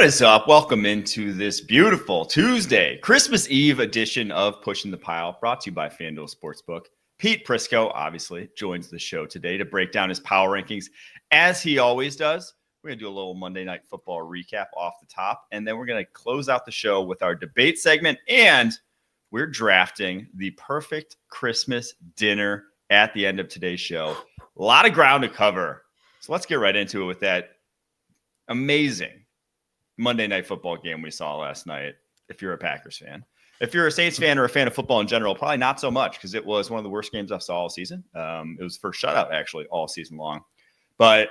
What is up? Welcome into this beautiful Tuesday, Christmas Eve edition of Pushing the Pile, brought to you by FanDuel Sportsbook. Pete Prisco, obviously, joins the show today to break down his power rankings, as he always does. We're going to do a little Monday Night Football recap off the top, and then we're going to close out the show with our debate segment, and we're drafting the perfect Christmas dinner at the end of today's show. A lot of ground to cover, so let's get right into it with that amazing Monday Night Football game we saw last night, if you're a Packers fan. If you're a Saints fan or a fan of football in general, probably not so much, because it was one of the worst games I saw all season. It was the first shutout, actually, all season long. But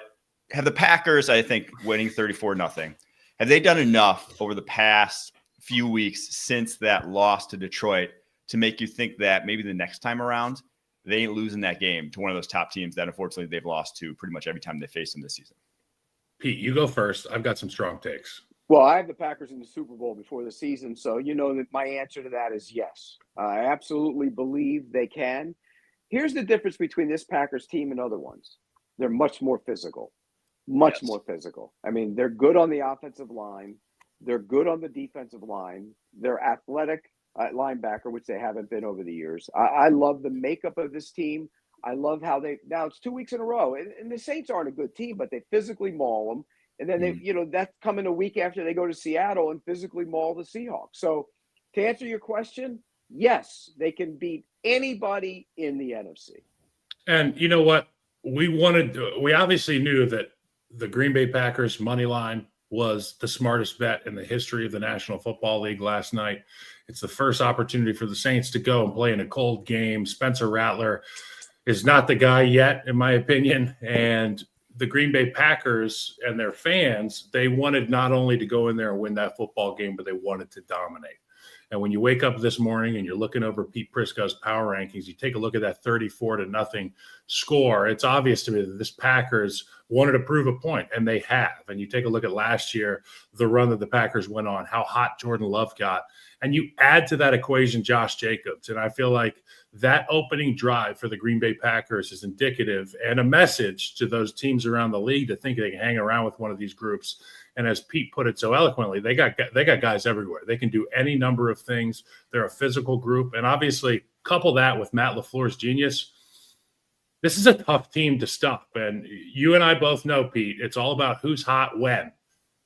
have the Packers, I think, winning 34-0, have they done enough over the past few weeks since that loss to Detroit to make you think that maybe the next time around, they ain't losing that game to one of those top teams that, unfortunately, they've lost to pretty much every time they face them this season? Pete, you go first. I've got some strong takes. Well, I have the Packers in the Super Bowl before the season, so you know that my answer to that is yes. I absolutely believe they can. Here's the difference between this Packers team and other ones. They're much more physical, much more physical. I mean, they're good on the offensive line. They're good on the defensive line. They're athletic linebacker, which they haven't been over the years. I love the makeup of this team. I love how now it's 2 weeks in a row, and the Saints aren't a good team, but they physically maul them. And then they, that's coming a week after they go to Seattle and physically maul the Seahawks. So to answer your question, yes, they can beat anybody in the NFC. And you know what? We obviously knew that the Green Bay Packers money line was the smartest bet in the history of the National Football League last night. It's the first opportunity for the Saints to go and play in a cold game. Spencer Rattler is not the guy yet, in my opinion. And the Green Bay Packers and their fans, they wanted not only to go in there and win that football game, but they wanted to dominate. And when you wake up this morning and you're looking over Pete Prisco's power rankings, you take a look at that 34-0 score. It's obvious to me that this Packers wanted to prove a point, and they have. And you take a look at last year, the run that the Packers went on, how hot Jordan Love got. And you add to that equation Josh Jacobs. And I feel like that opening drive for the Green Bay Packers is indicative and a message to those teams around the league to think they can hang around with one of these groups. And as Pete put it so eloquently, they got guys everywhere. They can do any number of things. They're a physical group. And obviously, couple that with Matt LaFleur's genius. This is a tough team to stop. And you and I both know, Pete, it's all about who's hot when.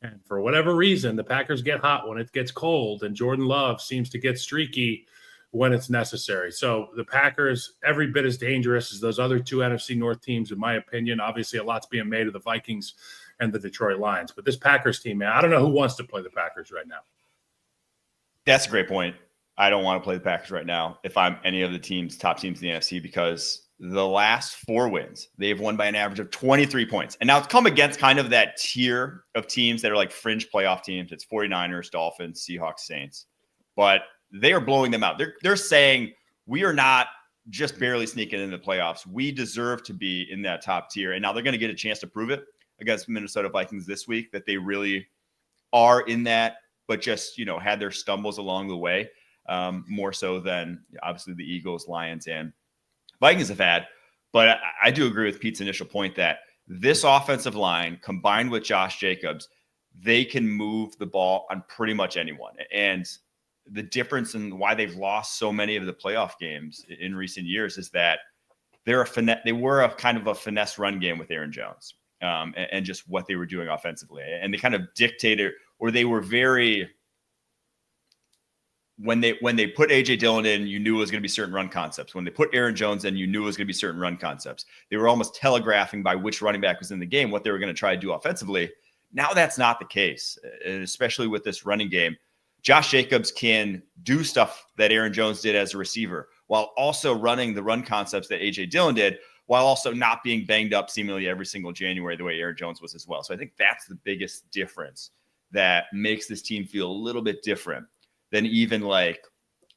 And for whatever reason, the Packers get hot when it gets cold, and Jordan Love seems to get streaky when it's necessary. So the Packers, every bit as dangerous as those other two NFC North teams, in my opinion. Obviously, a lot's being made of the Vikings and the Detroit Lions. But this Packers team, man, I don't know who wants to play the Packers right now. That's a great point. I don't want to play the Packers right now if I'm any of the top teams in the NFC, because the last 4 wins, they've won by an average of 23 points. And now it's come against kind of that tier of teams that are like fringe playoff teams. It's 49ers, Dolphins, Seahawks, Saints. But they are blowing them out. They're saying we are not just barely sneaking into the playoffs. We deserve to be in that top tier. And now they're going to get a chance to prove it against Minnesota Vikings this week, that they really are in that, but just, had their stumbles along the way, more so than obviously the Eagles, Lions, and Vikings have had. But I do agree with Pete's initial point that this offensive line, combined with Josh Jacobs, they can move the ball on pretty much anyone. And the difference in why they've lost so many of the playoff games in recent years is that they were a kind of a finesse run game with Aaron Jones, and just what they were doing offensively. And they kind of dictated, or they were very, when they put A.J. Dillon in, you knew it was going to be certain run concepts. When they put Aaron Jones in, you knew it was going to be certain run concepts. They were almost telegraphing by which running back was in the game what they were going to try to do offensively. Now that's not the case, and especially with this running game. Josh Jacobs can do stuff that Aaron Jones did as a receiver, while also running the run concepts that A.J. Dillon did, while also not being banged up seemingly every single January the way Aaron Jones was as well. So I think that's the biggest difference that makes this team feel a little bit different than even like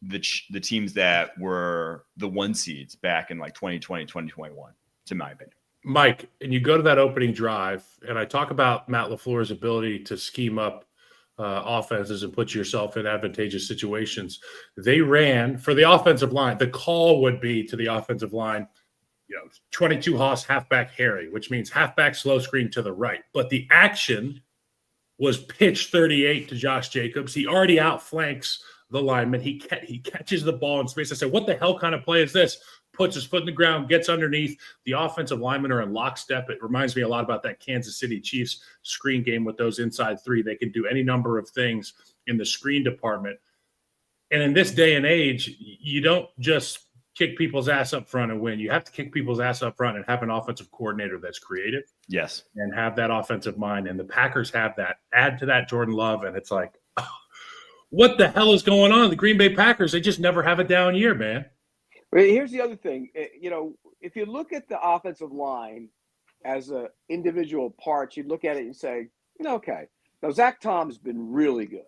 the teams that were the 1 seeds back in like 2020, 2021, to my opinion. Mike, and you go to that opening drive, and I talk about Matt LaFleur's ability to scheme up offenses and put yourself in advantageous situations. They ran for the offensive line. The call would be to the offensive line, 22 Haas halfback Harry, which means halfback slow screen to the right. But the action was pitch 38 to Josh Jacobs. He already outflanks the lineman. He catches the ball in space. I said, what the hell kind of play is this? Puts his foot in the ground, gets underneath. The offensive linemen are in lockstep. It reminds me a lot about that Kansas City Chiefs screen game with those inside three. They can do any number of things in the screen department. And in this day and age, you don't just kick people's ass up front and win. You have to kick people's ass up front and have an offensive coordinator that's creative. Yes. And have that offensive mind. And the Packers have that. Add to that Jordan Love, and it's like, oh, what the hell is going on? The Green Bay Packers, they just never have a down year, man. Well, here's the other thing. If you look at the offensive line as a individual parts, you look at it and say, okay. Now, Zach Tom's been really good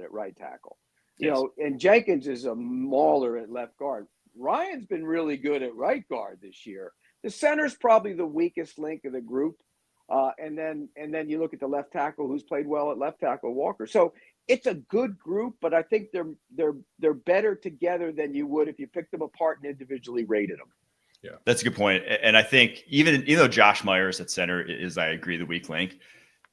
at right tackle. Yes. And Jenkins is a mauler at left guard. Ryan's been really good at right guard this year. The center's probably the weakest link of the group. And then you look at the left tackle, who's played well at left tackle, Walker. So it's a good group, but I think they're better together than you would if you picked them apart and individually rated them. Yeah, that's a good point. And I think even though Josh Myers at center is, I agree, the weak link,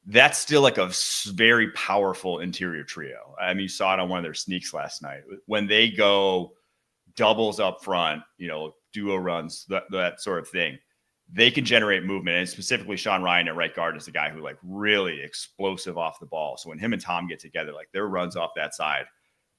that's still like a very powerful interior trio. I mean, you saw it on one of their sneaks last night when they go doubles up front, duo runs, that sort of thing. They can generate movement, and specifically Sean Ryan at right guard is the guy who really explosive off the ball. So when him and Tom get together, their runs off that side,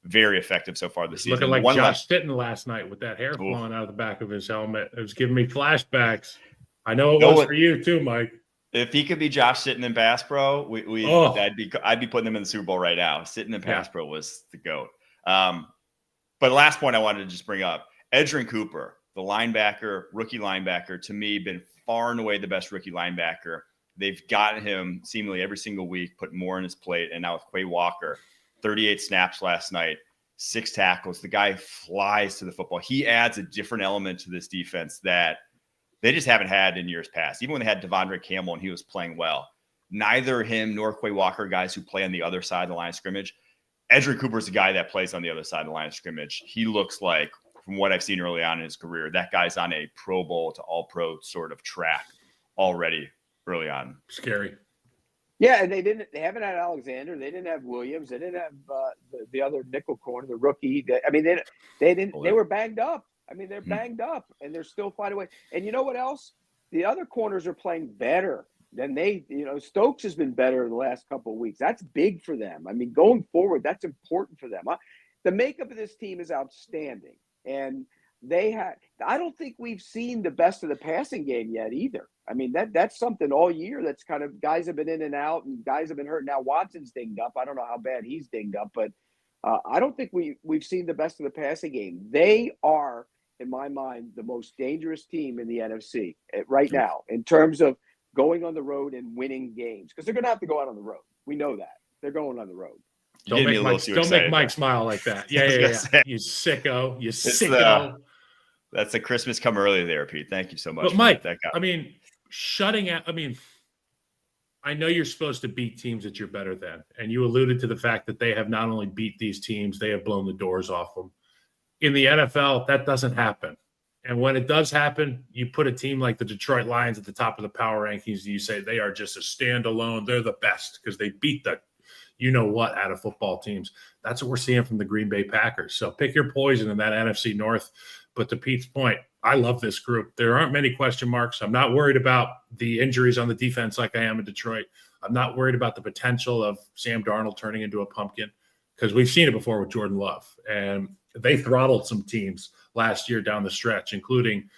very effective so far this season. Looking like Josh Stitton last night with that hair flowing out of the back of his helmet. It was giving me flashbacks. I know it was for you too, Mike. If he could be Josh Stitton and Bass Pro, I'd be putting him in the Super Bowl right now. Stitton and Bass Pro was the GOAT. But the last point I wanted to just bring up, Edgerrin Cooper, the linebacker, rookie linebacker, to me, been far and away the best rookie linebacker. They've gotten him seemingly every single week, put more on his plate. And now with Quay Walker, 38 snaps last night, 6 tackles. The guy flies to the football. He adds a different element to this defense that they just haven't had in years past. Even when they had Devondre Campbell and he was playing well, neither him nor Quay Walker, guys who play on the other side of the line of scrimmage. Edgerrin Cooper's the guy that plays on the other side of the line of scrimmage. He looks like, from what I've seen early on in his career, that guy's on a Pro Bowl to all pro sort of track already early on. Scary. Yeah, and they haven't had Alexander. They didn't have Williams. They didn't have the other nickel corner, the rookie. They were banged up. They're banged up, and they're still finding a way. And you know what else? The other corners are playing better than Stokes has been better the last couple of weeks. That's big for them. Going forward, that's important for them. The makeup of this team is outstanding. And I don't think we've seen the best of the passing game yet either. That's something all year that's kind of guys have been in and out and guys have been hurt. Now Watson's dinged up. I don't know how bad he's dinged up, but I don't think we've seen the best of the passing game. They are, in my mind, the most dangerous team in the NFC right now in terms of going on the road and winning games, because they're going to have to go out on the road. We know that. They're going on the road. Don't make Mike smile like that. Yeah. You sicko. You sicko. That's the Christmas come early there, Pete. Thank you so much. But Mike, shutting out. I know you're supposed to beat teams that you're better than, and you alluded to the fact that they have not only beat these teams, they have blown the doors off them. In the NFL, that doesn't happen. And when it does happen, you put a team like the Detroit Lions at the top of the power rankings, and you say they are just a standalone. They're the best because they beat the you-know-what out of football teams. That's what we're seeing from the Green Bay Packers. So pick your poison in that NFC North. But to Pete's point, I love this group. There aren't many question marks. I'm not worried about the injuries on the defense like I am in Detroit. I'm not worried about the potential of Sam Darnold turning into a pumpkin, because we've seen it before with Jordan Love. And they throttled some teams last year down the stretch, including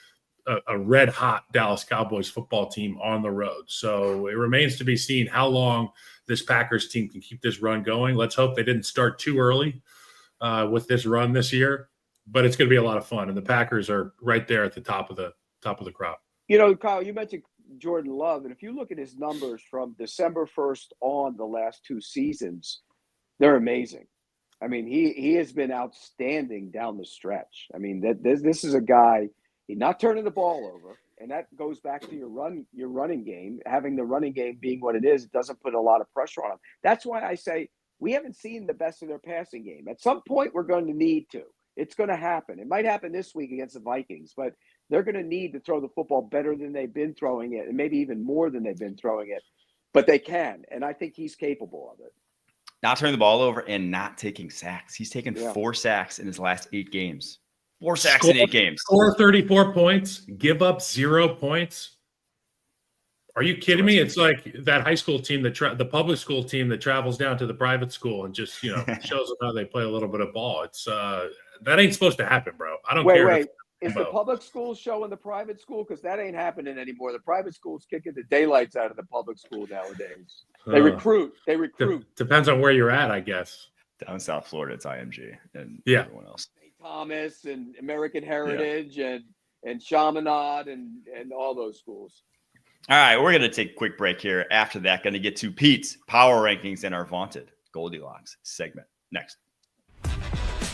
a red-hot Dallas Cowboys football team on the road. So it remains to be seen how long this Packers team can keep this run going. Let's hope they didn't start too early with this run this year, but it's going to be a lot of fun. And the Packers are right there at the top of the crop. Kyle, you mentioned Jordan Love, and if you look at his numbers from December 1st on the last 2 seasons, they're amazing. He has been outstanding down the stretch. This is a guy, he's not turning the ball over. And that goes back to your running game. Having the running game being what it is, it doesn't put a lot of pressure on them. That's why I say we haven't seen the best of their passing game. At some point, we're going to need to. It's going to happen. It might happen this week against the Vikings, but they're going to need to throw the football better than they've been throwing it, and maybe even more than they've been throwing it. but they can, and I think he's capable of it. Not turning the ball over and not taking sacks. He's taken 4 sacks in his last 8 games. 4 sacks in 8 games. Score 34 points, give up 0 points. Are you kidding me? It's like that high school team, the public school team that travels down to the private school and just, shows them how they play a little bit of ball. It's that ain't supposed to happen, bro. I don't care. Wait. Is the public school showing the private school? Because that ain't happening anymore. The private school's kicking the daylights out of the public school nowadays. They recruit. Depends on where you're at, I guess. Down South Florida, it's IMG and everyone else. St. Thomas and American Heritage and Chaminade and all those schools. All right, we're going to take a quick break here. After that, going to get to Pete's power rankings and our vaunted Goldilocks segment next.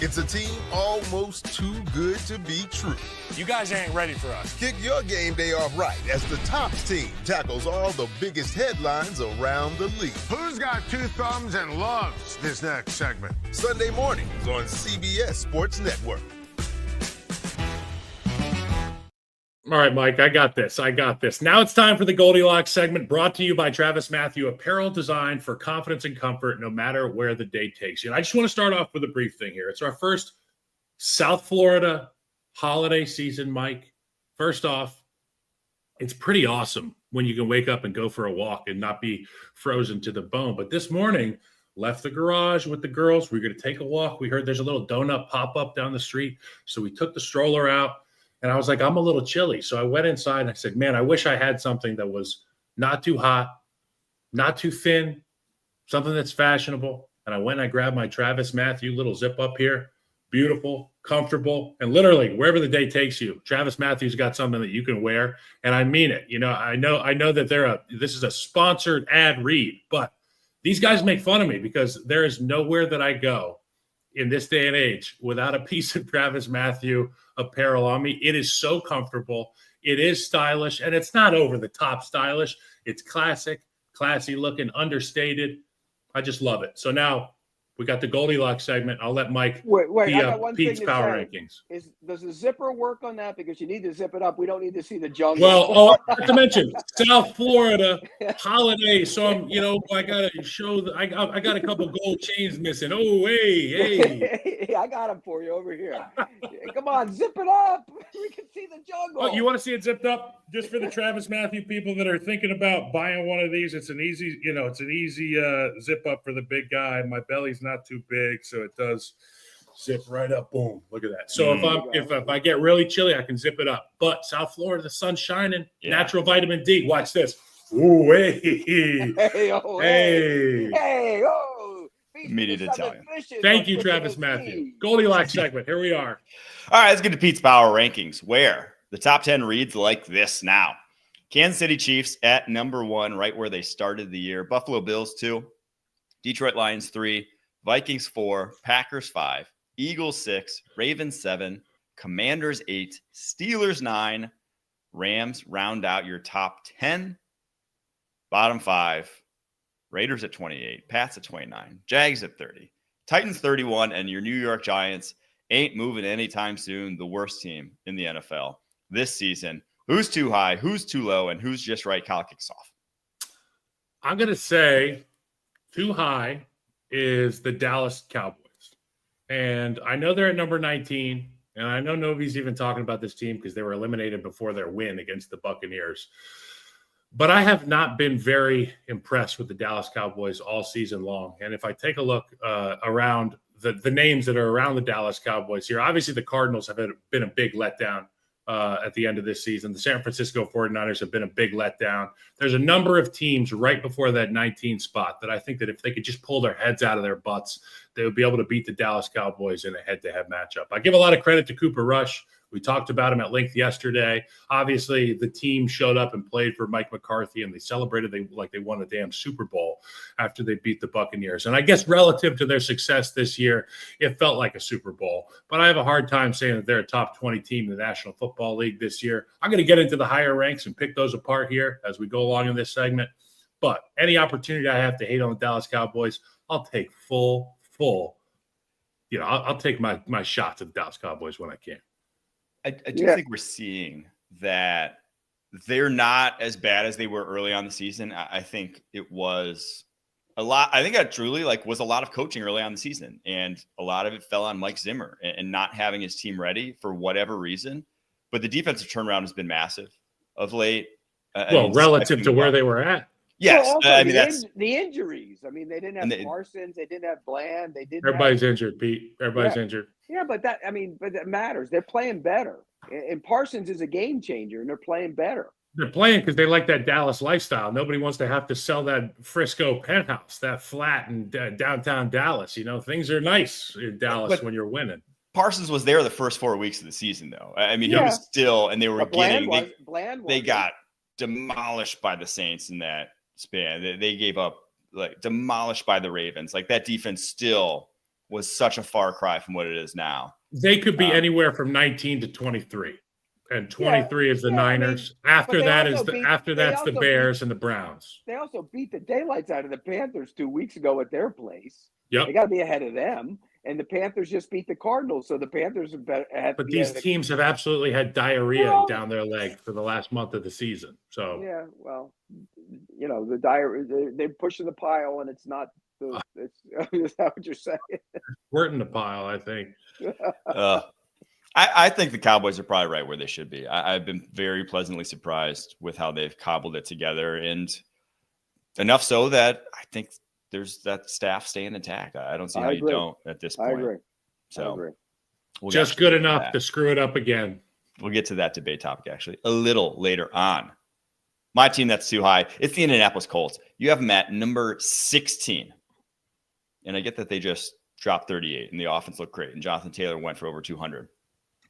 It's a team almost too good to be true. You guys ain't ready for us. Kick your game day off right as the Tops team tackles all the biggest headlines around the league. Who's got 2 thumbs and loves this next segment? Sunday mornings on CBS Sports Network. All right, Mike, I got this. Now it's time for the Goldilocks segment, brought to you by Travis Matthew, apparel designed for confidence and comfort no matter where the day takes you. And I just want to start off with a brief thing here. It's our first South Florida holiday season, Mike. First off, it's pretty awesome when you can wake up and go for a walk and not be frozen to the bone. But this morning, left the garage with the girls. We're going to take a walk. We heard there's a little donut pop-up down the street, so we took the stroller out. And I was like, I'm a little chilly. So I went inside and I said, man, I wish I had something that was not too hot, not too thin, something that's fashionable. And I went and I grabbed my Travis Matthew little zip up here. Beautiful, comfortable, and literally wherever the day takes you, Travis Matthew's got something that you can wear. And I mean it. I know that this is a sponsored ad read, but these guys make fun of me because there is nowhere that I go in this day and age without a piece of Travis Matthew apparel on me. It is so comfortable. It is stylish, and it's not over the top stylish. It's classic, classy looking, understated. I just love it. So now we got the Goldilocks segment. I'll let Mike I got one Pete's thing to power say. rankings. Does the zipper work on that? Because you need to zip it up. We don't need to see the jungle. Well, not to mention South Florida holiday. So I got to show I got a couple gold chains missing. Oh, hey. I got them for you over here. Come on, zip it up. We can see the jungle. Oh, you want to see it zipped up? Just for the Travis Matthew people that are thinking about buying one of these, it's an easy zip up for the big guy. My belly's not too big, so it does zip right up. Boom! Look at that. So if I get really chilly, I can zip it up. But South Florida, the sun's shining. Yeah. Natural vitamin D. Watch this. Ooh, hey, oh. Immediate Italian. Thank you, Travis Matthew. Goldilocks segment. Here we are. All right, let's get to Pete's power rankings, where the top 10 reads like this now. Kansas City Chiefs at number 1, right where they started the year. Buffalo Bills 2, Detroit Lions 3, Vikings 4, Packers 5, Eagles 6, Ravens 7, Commanders 8, Steelers 9, Rams round out your top 10. Bottom 5, Raiders at 28, Pats at 29, Jags at 30, Titans 31, and your New York Giants ain't moving anytime soon. The worst team in the NFL this season. Who's too high, who's too low, and who's just right? Kyle kicks off. I'm going to say too high is the Dallas Cowboys. And I know they're at number 19, and I know nobody's even talking about this team because they were eliminated before their win against the Buccaneers. But I have not been very impressed with the Dallas Cowboys all season long. And if I take a look around the names that are around the Dallas Cowboys here, obviously the Cardinals have been a big letdown at the end of this season. The San Francisco 49ers have been a big letdown. There's a number of teams right before that 19 spot that I think that if they could just pull their heads out of their butts, they would be able to beat the Dallas Cowboys in a head-to-head matchup. I give a lot of credit to Cooper Rush. We talked about him at length yesterday. Obviously, the team showed up and played for Mike McCarthy, and they celebrated like they won a damn Super Bowl after they beat the Buccaneers. And I guess relative to their success this year, it felt like a Super Bowl. But I have a hard time saying that they're a top 20 team in the National Football League this year. I'm going to get into the higher ranks and pick those apart here as we go along in this segment. But any opportunity I have to hate on the Dallas Cowboys, I'll take full. I'll take my shots at the Dallas Cowboys when I can. I do think we're seeing that they're not as bad as they were early on the season. I think it was a lot. I think that truly was a lot of coaching early on the season, and a lot of it fell on Mike Zimmer and not having his team ready for whatever reason. But the defensive turnaround has been massive of late. Relative to where they were at. Yes. Well, also, that's the injuries. I mean, they didn't have Parsons. They didn't have Bland. They didn't. Everybody's injured, Pete. Everybody's injured. Yeah, but that matters. They're playing better. And Parsons is a game changer, and they're playing better. They're playing because they like that Dallas lifestyle. Nobody wants to have to sell that Frisco penthouse, that flat in downtown Dallas. Things are nice in Dallas when you're winning. Parsons was there the first 4 weeks of the season, though. I mean, he was still, and they were they got demolished by the Saints in that span. They gave up, demolished by the Ravens. That defense still was such a far cry from what it is now. They could be anywhere from 19 to 23. And 23 is the Niners. That's the Bears and the Browns. They also beat the daylights out of the Panthers 2 weeks ago at their place. Yep. They got to be ahead of them. And the Panthers just beat the Cardinals, so the Panthers have better. But these teams have absolutely had diarrhea down their leg for the last month of the season. So yeah, well, the diarrhea, they're pushing the pile, and it's not. Is that what you're saying? We're in the pile, I think. I think the Cowboys are probably right where they should be. I've been very pleasantly surprised with how they've cobbled it together, and enough so that I think there's that staff staying intact. I don't see how you don't at this point. I agree. So I agree. Just good enough to screw it up again. We'll get to that debate topic actually a little later on. My team that's too high, it's the Indianapolis Colts. You have them at number 16. And I get that they just dropped 38 and the offense looked great. And Jonathan Taylor went for over 200.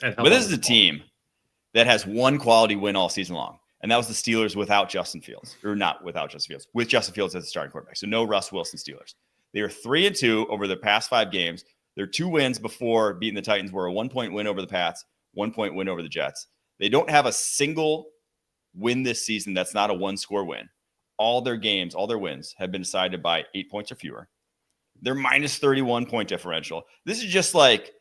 But this is a team that has one quality win all season long. And that was the Steelers without Justin Fields, or not without Justin Fields, with Justin Fields as the starting quarterback. So no Russ Wilson Steelers. They are 3-2 over the past 5 games. Their 2 wins before beating the Titans were a 1-point win over the Pats, 1-point win over the Jets. They don't have a single win this season that's not a 1-score win. All their games, all their wins have been decided by 8 points or fewer. They're minus 31 point differential. This is just like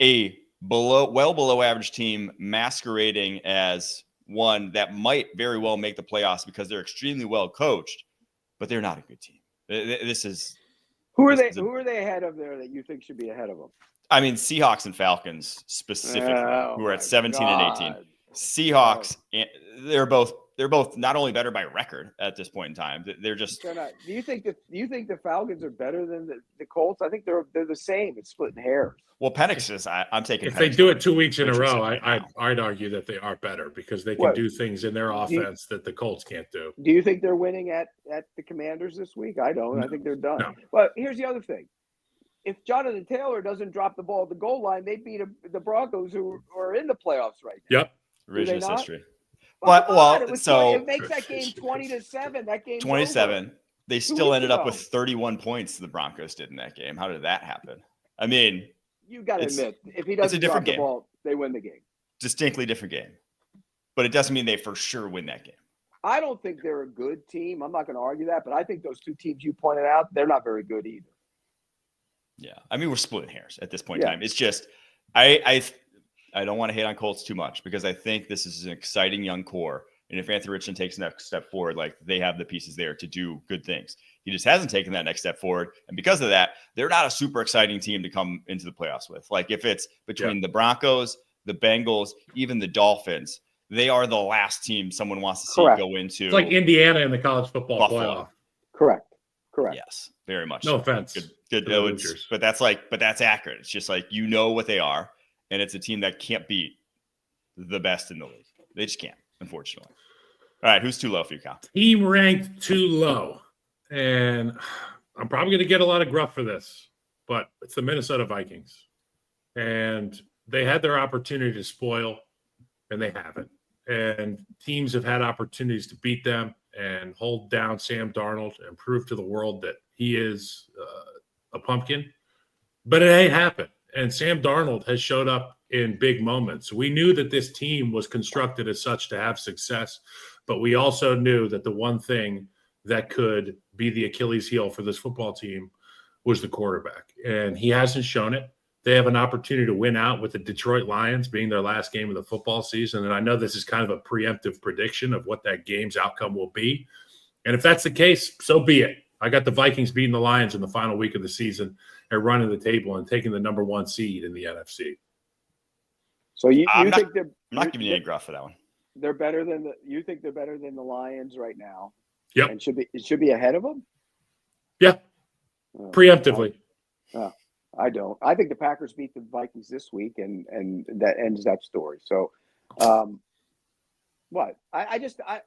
a well below average team masquerading as one that might very well make the playoffs because they're extremely well coached, but they're not a good team. Who are they ahead of there that you think should be ahead of them? I mean, Seahawks and Falcons specifically, who are at 17 and 18. Seahawks, they're both not only better by record at this point in time. They're just. Do you think the Falcons are better than the Colts? I think they're the same. It's splitting hairs. Well, Penix is. I'm taking. If they do it 2 weeks in a row, I'd argue that they are better because they can do things in their offense that the Colts can't do. Do you think they're winning at the Commanders this week? I don't. I think they're done. No. But here's the other thing. If Jonathan Taylor doesn't drop the ball at the goal line, they beat the Broncos, who are in the playoffs right now. Yep. Revisionist history. It makes that game 20-7. That game 27. They still ended up with 31 points. The Broncos did in that game. How did that happen? I mean, you got to admit, if he doesn't drop the ball, they win the game. Distinctly different game, but it doesn't mean they for sure win that game. I don't think they're a good team. I'm not going to argue that, but I think those 2 teams you pointed out, they're not very good either. Yeah, I mean, we're splitting hairs at this point in time. It's just I don't want to hate on Colts too much because I think this is an exciting young core. And if Anthony Richardson takes the next step forward, they have the pieces there to do good things. He just hasn't taken that next step forward. And because of that, they're not a super exciting team to come into the playoffs with. If it's between the Broncos, the Bengals, even the Dolphins, they are the last team someone wants to see go into. It's like Indiana in the college football Buffalo. playoff. Correct. Yes, very much. No offense. Good. But that's accurate. It's just what they are. And it's a team that can't beat the best in the league. They just can't, unfortunately. All right, who's too low for you, Kyle? Team ranked too low. And I'm probably going to get a lot of gruff for this, but it's the Minnesota Vikings. And they had their opportunity to spoil, and they haven't. And teams have had opportunities to beat them and hold down Sam Darnold and prove to the world that he is a pumpkin. But it ain't happened. And Sam Darnold has showed up in big moments. We knew that this team was constructed as such to have success, but we also knew that the one thing that could be the Achilles heel for this football team was the quarterback. And he hasn't shown it. they have an opportunity to win out with the Detroit Lions being their last game of the football season. And I know this is kind of a preemptive prediction of what that game's outcome will be. And if that's the case, so be it. I got the Vikings beating the Lions in the final week of the season and running the table and taking the number 1 seed in the NFC. So you I'm think they're I'm not giving you any gruff for that one. they're better than you think they're better than the Lions right now? Yep. And it should be ahead of them? Yeah. Preemptively. I don't. I think the Packers beat the Vikings this week, and that ends that story. So, what?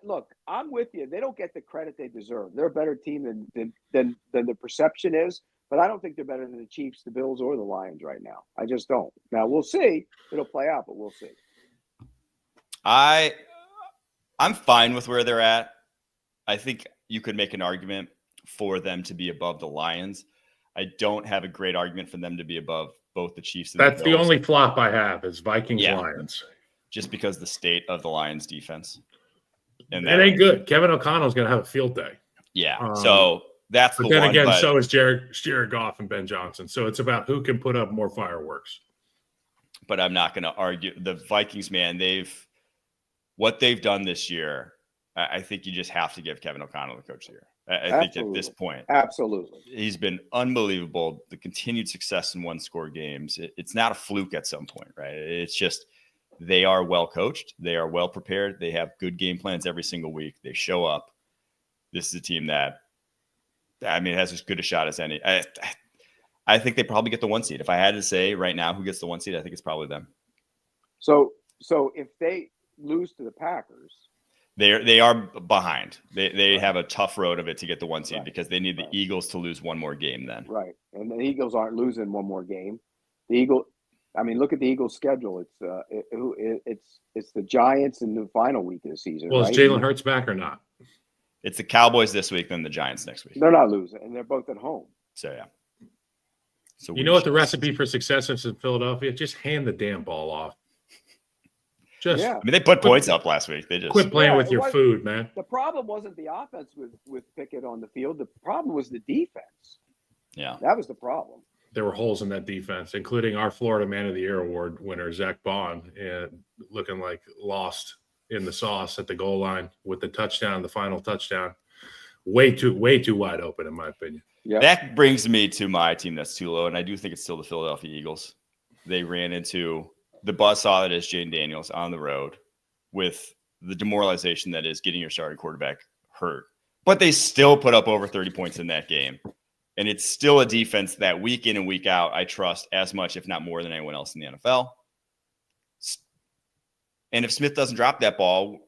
Look. I'm with you. They don't get the credit they deserve. They're a better team than the perception is. But I don't think they're better than the Chiefs, the Bills, or the Lions right now. I just don't. Now we'll see. It'll play out, but we'll see. I'm fine with where they're at. I think you could make an argument for them to be above the Lions. I don't have a great argument for them to be above both the Chiefs and That's the Bills. the only flop I have is Vikings-Lions. Just because the state of the Lions defense. And that ain't good. Kevin O'Connell's going to have a field day. Yeah. So that's the one. But then again, so is Jared Goff and Ben Johnson. So it's about who can put up more fireworks. But I'm not going to argue. The Vikings, man, what they've done this year, I think you just have to give Kevin O'Connell the coach of the year. I think at this point, absolutely, he's been unbelievable. The continued success in 1-score games. It's not a fluke at some point, right? It's just they are well coached. They are well prepared. They have good game plans every single week. They show up. This is a team that, has as good a shot as any. I think they probably get the 1 seed. If I had to say right now who gets the 1 seed, I think it's probably them. So if they lose to the Packers, they are behind. They have a tough road of it to get the 1 seed right, because they need the Eagles to lose one more game then. Right. And the Eagles aren't losing one more game. Look at the Eagles' schedule. It's the Giants in the final week of the season. Well, right? is Jalen Hurts back or not? It's the Cowboys this week, then the Giants next week. They're not losing, and they're both at home. So, yeah. So you know what the recipe for success is in Philadelphia? Just hand the damn ball off. They put points up last week. They just quit playing with your food, man. The problem wasn't the offense with Pickett on the field. The problem was the defense. Yeah. That was the problem. There were holes in that defense, including our Florida Man of the Year award winner, Zach Bond, looking like lost in the sauce at the goal line with the touchdown, the final touchdown. Way too wide open, in my opinion. Yeah. That brings me to my team that's too low, and I do think it's still the Philadelphia Eagles. They ran into the buzzsaw that is Jaden Daniels on the road with the demoralization that is getting your starting quarterback hurt. But they still put up over 30 points in that game. And it's still a defense that week in and week out I trust as much, if not more, than anyone else in the NFL. And if Smith doesn't drop that ball,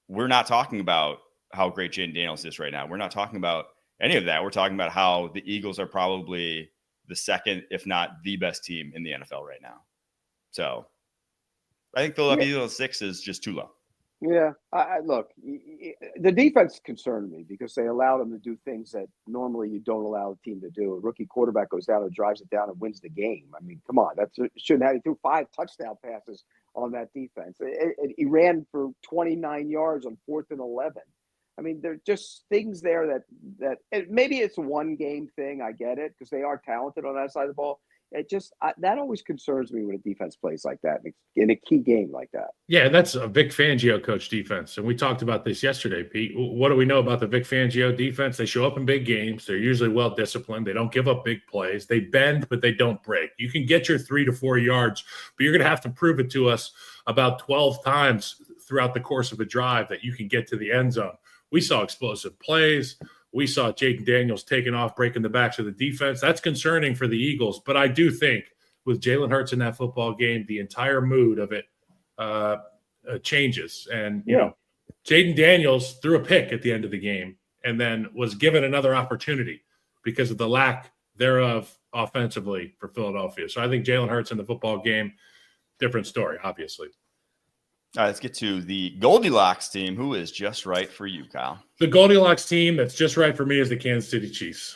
we're not talking about how great Jaden Daniels is right now. We're not talking about any of that. We're talking about how the Eagles are probably the second, if not the best team in the NFL right now. So I think Philadelphia Eagles 6 is just too low. Yeah. Look, the defense concerned me because they allowed them to do things that normally you don't allow a team to do. A rookie quarterback goes down and drives it down and wins the game. Come on. Shouldn't have. He threw 5 touchdown passes on that defense. He ran for 29 yards on 4th and 11. There are just things there that maybe it's a one-game thing. I get it because they are talented on that side of the ball. It just that always concerns me when a defense plays like that in a key game like that. Yeah, that's a Vic Fangio coach defense, and we talked about this yesterday, Pete. What do we know about the Vic Fangio defense? They show up in big games. They're usually well disciplined. They don't give up big plays. They bend, but they don't break. You can get your 3 to 4 yards, but you're going to have to prove it to us about 12 times throughout the course of a drive that you can get to the end zone. We saw explosive plays. We saw Jaden Daniels taking off, breaking the backs of the defense. That's concerning for the Eagles. But I do think with Jalen Hurts in that football game, the entire mood of it changes. And, Jaden Daniels threw a pick at the end of the game and then was given another opportunity because of the lack thereof offensively for Philadelphia. So I think Jalen Hurts in the football game, different story, obviously. All right, let's get to the Goldilocks team. Who is just right for you, Kyle? The Goldilocks team that's just right for me is the Kansas City Chiefs.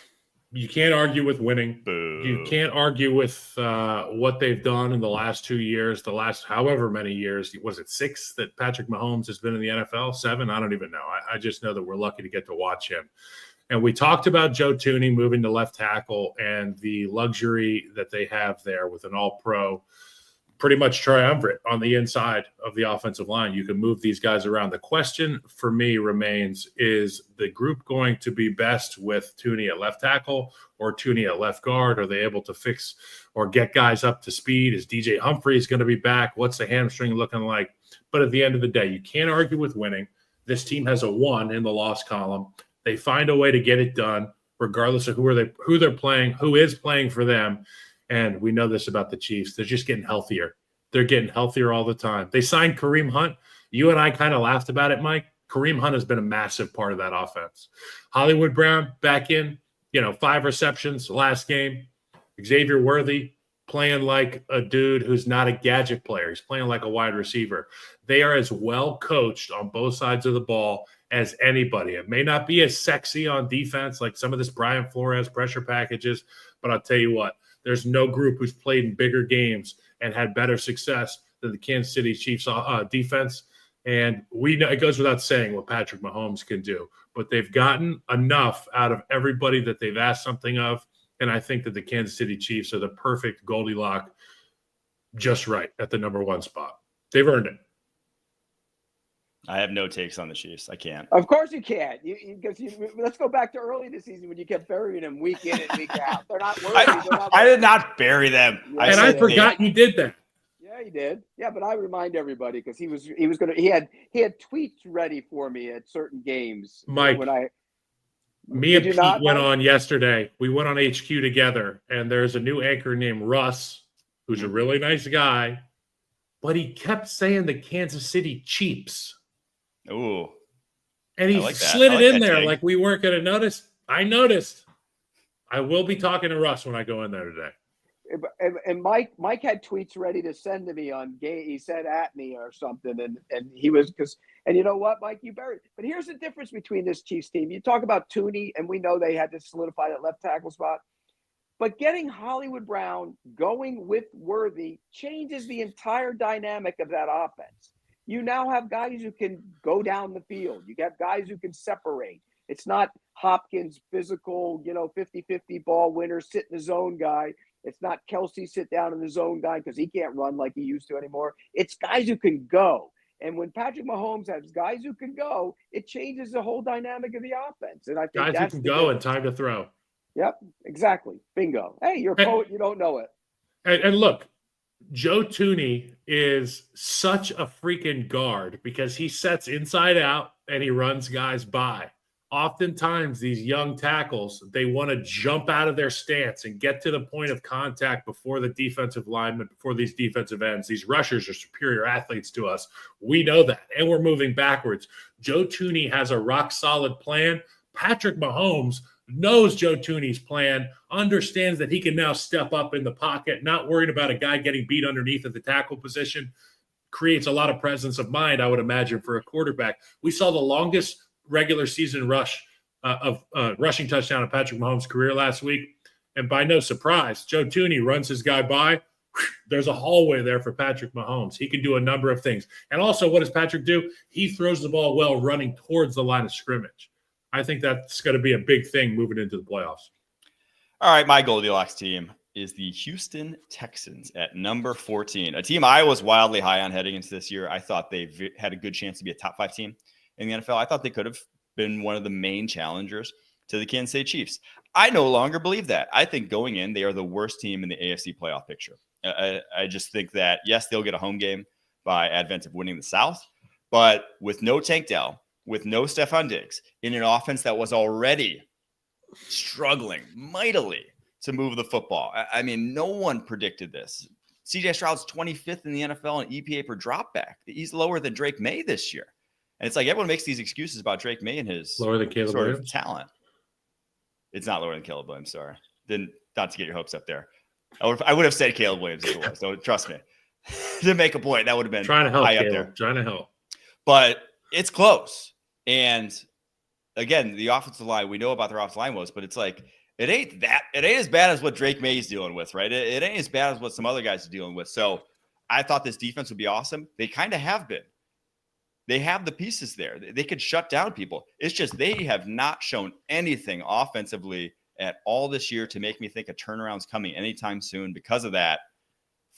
You can't argue with winning. Boo. You can't argue with what they've done in the last 2 years, the last however many years. Was it 6 that Patrick Mahomes has been in the NFL? 7? I don't even know. I just know that we're lucky to get to watch him. And we talked about Joe Thuney moving to left tackle and the luxury that they have there with an all-pro, pretty much triumvirate on the inside of the offensive line. You can move these guys around. The question for me remains, is the group going to be best with Thuney at left tackle or Thuney at left guard? Are they able to fix or get guys up to speed? Is DJ Humphries going to be back? What's the hamstring looking like? But at the end of the day, you can't argue with winning. This team has a 1 in the loss column. They find a way to get it done, regardless of who they're playing, who is playing for them. And we know this about the Chiefs. They're just getting healthier. They're getting healthier all the time. They signed Kareem Hunt. You and I kind of laughed about it, Mike. Kareem Hunt has been a massive part of that offense. Hollywood Brown back in, 5 receptions last game. Xavier Worthy playing like a dude who's not a gadget player. He's playing like a wide receiver. They are as well coached on both sides of the ball as anybody. It may not be as sexy on defense like some of this Brian Flores pressure packages, but I'll tell you what, there's no group who's played in bigger games and had better success than the Kansas City Chiefs defense. And we know it goes without saying what Patrick Mahomes can do, but they've gotten enough out of everybody that they've asked something of. And I think that the Kansas City Chiefs are the perfect Goldilocks, just right at the number 1 spot. They've earned it. I have no takes on the Chiefs. I can't. Of course you can't. Let's go back to early this season when you kept burying them week in and week out. They're not worthy. I did not bury them. Yeah, I forgot you did that. Yeah, he did. Yeah, but I remind everybody because he had tweets ready for me at certain games. Mike, me and Pete went on yesterday. We went on HQ together, and there's a new anchor named Russ, who's a really nice guy, but he kept saying the Kansas City Chiefs. Ooh. And he slid it in there like we weren't going to notice. I noticed. I will be talking to Russ when I go in there today. And Mike had tweets ready to send to me on gay. He said at me or something, and he was and you know what, Mike, you buried. But here's the difference between this Chiefs team. You talk about Thuney, and we know they had to solidify that left tackle spot. But getting Hollywood Brown going with Worthy changes the entire dynamic of that offense. You now have guys who can go down the field. You got guys who can separate. It's not Hopkins, physical, 50-50 ball winner, sit in the zone guy. It's not Kelsey sit down in the zone guy because he can't run like he used to anymore. It's guys who can go. And when Patrick Mahomes has guys who can go, it changes the whole dynamic of the offense. And I think guys who can go and time to throw. Yep, exactly. Bingo. Hey, you're a poet. You don't know it. And look, Joe Thuney is such a freaking guard because he sets inside out and he runs guys by. Oftentimes, these young tackles, they want to jump out of their stance and get to the point of contact before the defensive lineman, before these defensive ends. These rushers are superior athletes to us. We know that, and we're moving backwards. Joe Thuney has a rock-solid plan. Patrick Mahomes knows Joe Thuney's plan, understands that he can now step up in the pocket, not worried about a guy getting beat underneath at the tackle position. Creates a lot of presence of mind, I would imagine, for a quarterback. We saw the longest regular season rushing touchdown of Patrick Mahomes' career last week. And by no surprise, Joe Thuney runs his guy by. There's a hallway there for Patrick Mahomes. He can do a number of things. And also, what does Patrick do? He throws the ball well running towards the line of scrimmage. I think that's going to be a big thing moving into the playoffs. All right, my Goldilocks team is the Houston Texans at number 14, a team I was wildly high on heading into this year. I thought they had a good chance to be a top 5 team in the NFL. I thought they could have been one of the main challengers to the Kansas City Chiefs. I no longer believe that. I think going in, they are the worst team in the AFC playoff picture. I just think that, yes, they'll get a home game by advent of winning the South, but with no Tank Dell, with no Stephon Diggs, in an offense that was already struggling mightily to move the football. I mean, no one predicted this. CJ Stroud's 25th in the NFL in EPA per dropback. He's lower than Drake May this year. And it's like everyone makes these excuses about Drake May and his lower than Caleb sort Williams of talent. It's not lower than Caleb Williams, sorry. Not to get your hopes up there. I would have said Caleb Williams if it was. So trust me. To make a point, that would have been trying to help high Caleb, up there. Trying to help. But it's close. And again, the offensive line, we know about their offensive line woes, but it's like it ain't as bad as what Drake May's dealing with, right? It ain't as bad as what some other guys are dealing with. So I thought this defense would be awesome. They kind of have been. They have the pieces there. They could shut down people. It's just they have not shown anything offensively at all this year to make me think a turnaround's coming anytime soon. Because of that,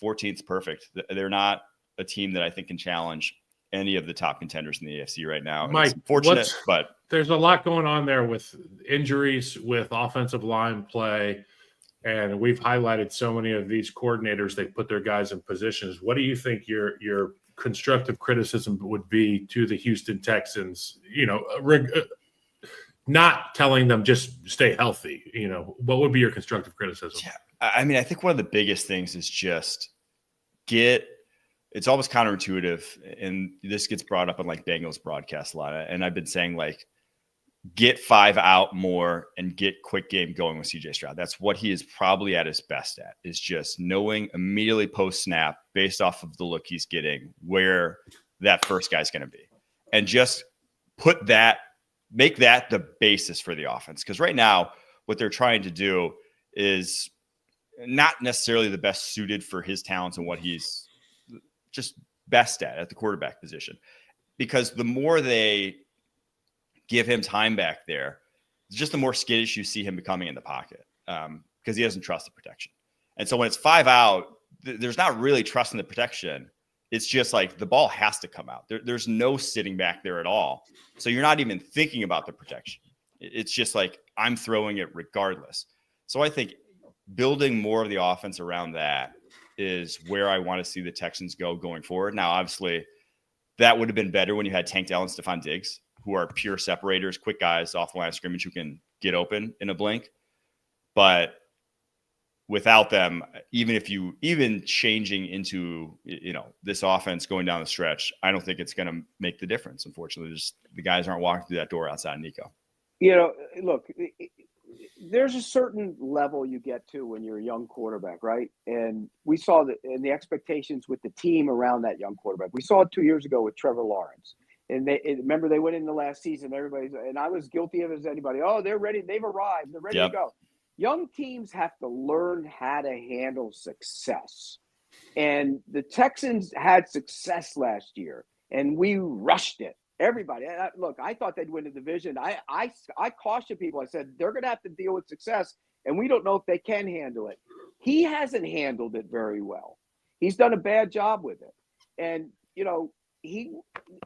14th perfect. They're not a team that I think can challenge any of the top contenders in the AFC right now. Mike, it's unfortunate, but there's a lot going on there with injuries, with offensive line play, and we've highlighted so many of these coordinators. They put their guys in positions. What do you think your constructive criticism would be to the Houston Texans? Not telling them just stay healthy. What would be your constructive criticism? Yeah, I mean, I think one of the biggest things is just it's almost counterintuitive, and this gets brought up on like Bengals broadcast a lot. And I've been saying like, get 5 out more and get quick game going with CJ Stroud. That's what he is probably at his best at, is just knowing immediately post snap based off of the look he's getting where that first guy's going to be, and just make that the basis for the offense. Because right now what they're trying to do is not necessarily the best suited for his talents and what he's just best at the quarterback position, because the more they give him time back there, just the more skittish you see him becoming in the pocket, because he doesn't trust the protection. And so when it's 5 out, there's not really trust in the protection. It's just like the ball has to come out. There's no sitting back there at all. So you're not even thinking about the protection. It's just like, I'm throwing it regardless. So I think building more of the offense around that is where I want to see the Texans go going forward. Now, obviously, that would have been better when you had Tank Dell and Stephon Diggs, who are pure separators, quick guys off the line of scrimmage who can get open in a blink. But without them, even changing into, this offense going down the stretch, I don't think it's going to make the difference. Unfortunately, just the guys aren't walking through that door outside Nico. Look, there's a certain level you get to when you're a young quarterback, right? And we saw that in the expectations with the team around that young quarterback. We saw it 2 years ago with Trevor Lawrence. And remember, they went in the last season. And I was guilty of it as anybody. Oh, they're ready. They've arrived. They're ready to go. Young teams have to learn how to handle success. And the Texans had success last year, and we rushed it. Everybody, look, I thought they'd win the division. I cautioned people. I said, they're going to have to deal with success, and we don't know if they can handle it. He hasn't handled it very well. He's done a bad job with it. And, he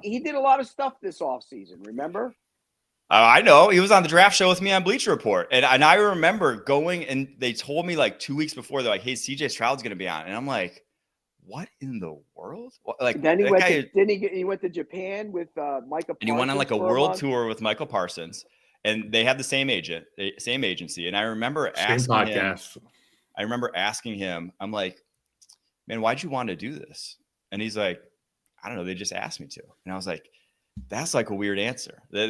did a lot of stuff this offseason, remember? I know. He was on the draft show with me on Bleacher Report. And I remember going, and they told me like 2 weeks before, they're like, hey, CJ Stroud's going to be on. And I'm like, what in the world? Like, then he went to Japan with Micah Parsons. And he went on like a world tour with Michael Parsons. And they have the same agency. And I remember asking him, I'm like, man, why'd you want to do this? And he's like, I don't know. They just asked me to. And I was like, that's like a weird answer. They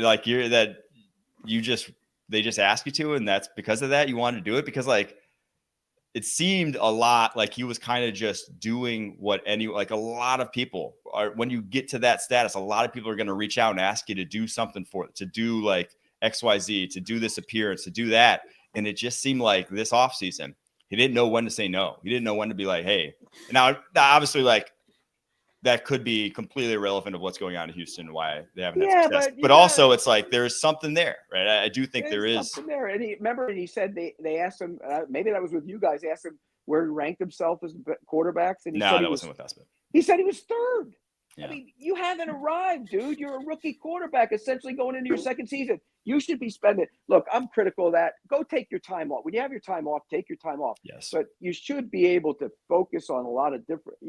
just ask you to, and that's because of that you want to do it, because like it seemed a lot like he was kind of just doing what a lot of people are. When you get to that status, a lot of people are going to reach out and ask you to do something to do like XYZ, to do this appearance, to do that. And it just seemed like this offseason, he didn't know when to say no. He didn't know when to be like, hey. Now, obviously, like, that could be completely irrelevant of what's going on in Houston and why they haven't had success. But also, it's like there's something there, right? I do think there is something there. And he said they asked him, maybe that was with you guys, asked him where he ranked himself as quarterbacks. And he said that wasn't with us. But he said he was third. Yeah. I mean, you haven't arrived, dude. You're a rookie quarterback, essentially going into your second season. You should be spending. Look, I'm critical of that. Go take your time off. When you have your time off, take your time off. Yes. But you should be able to focus on a lot of different.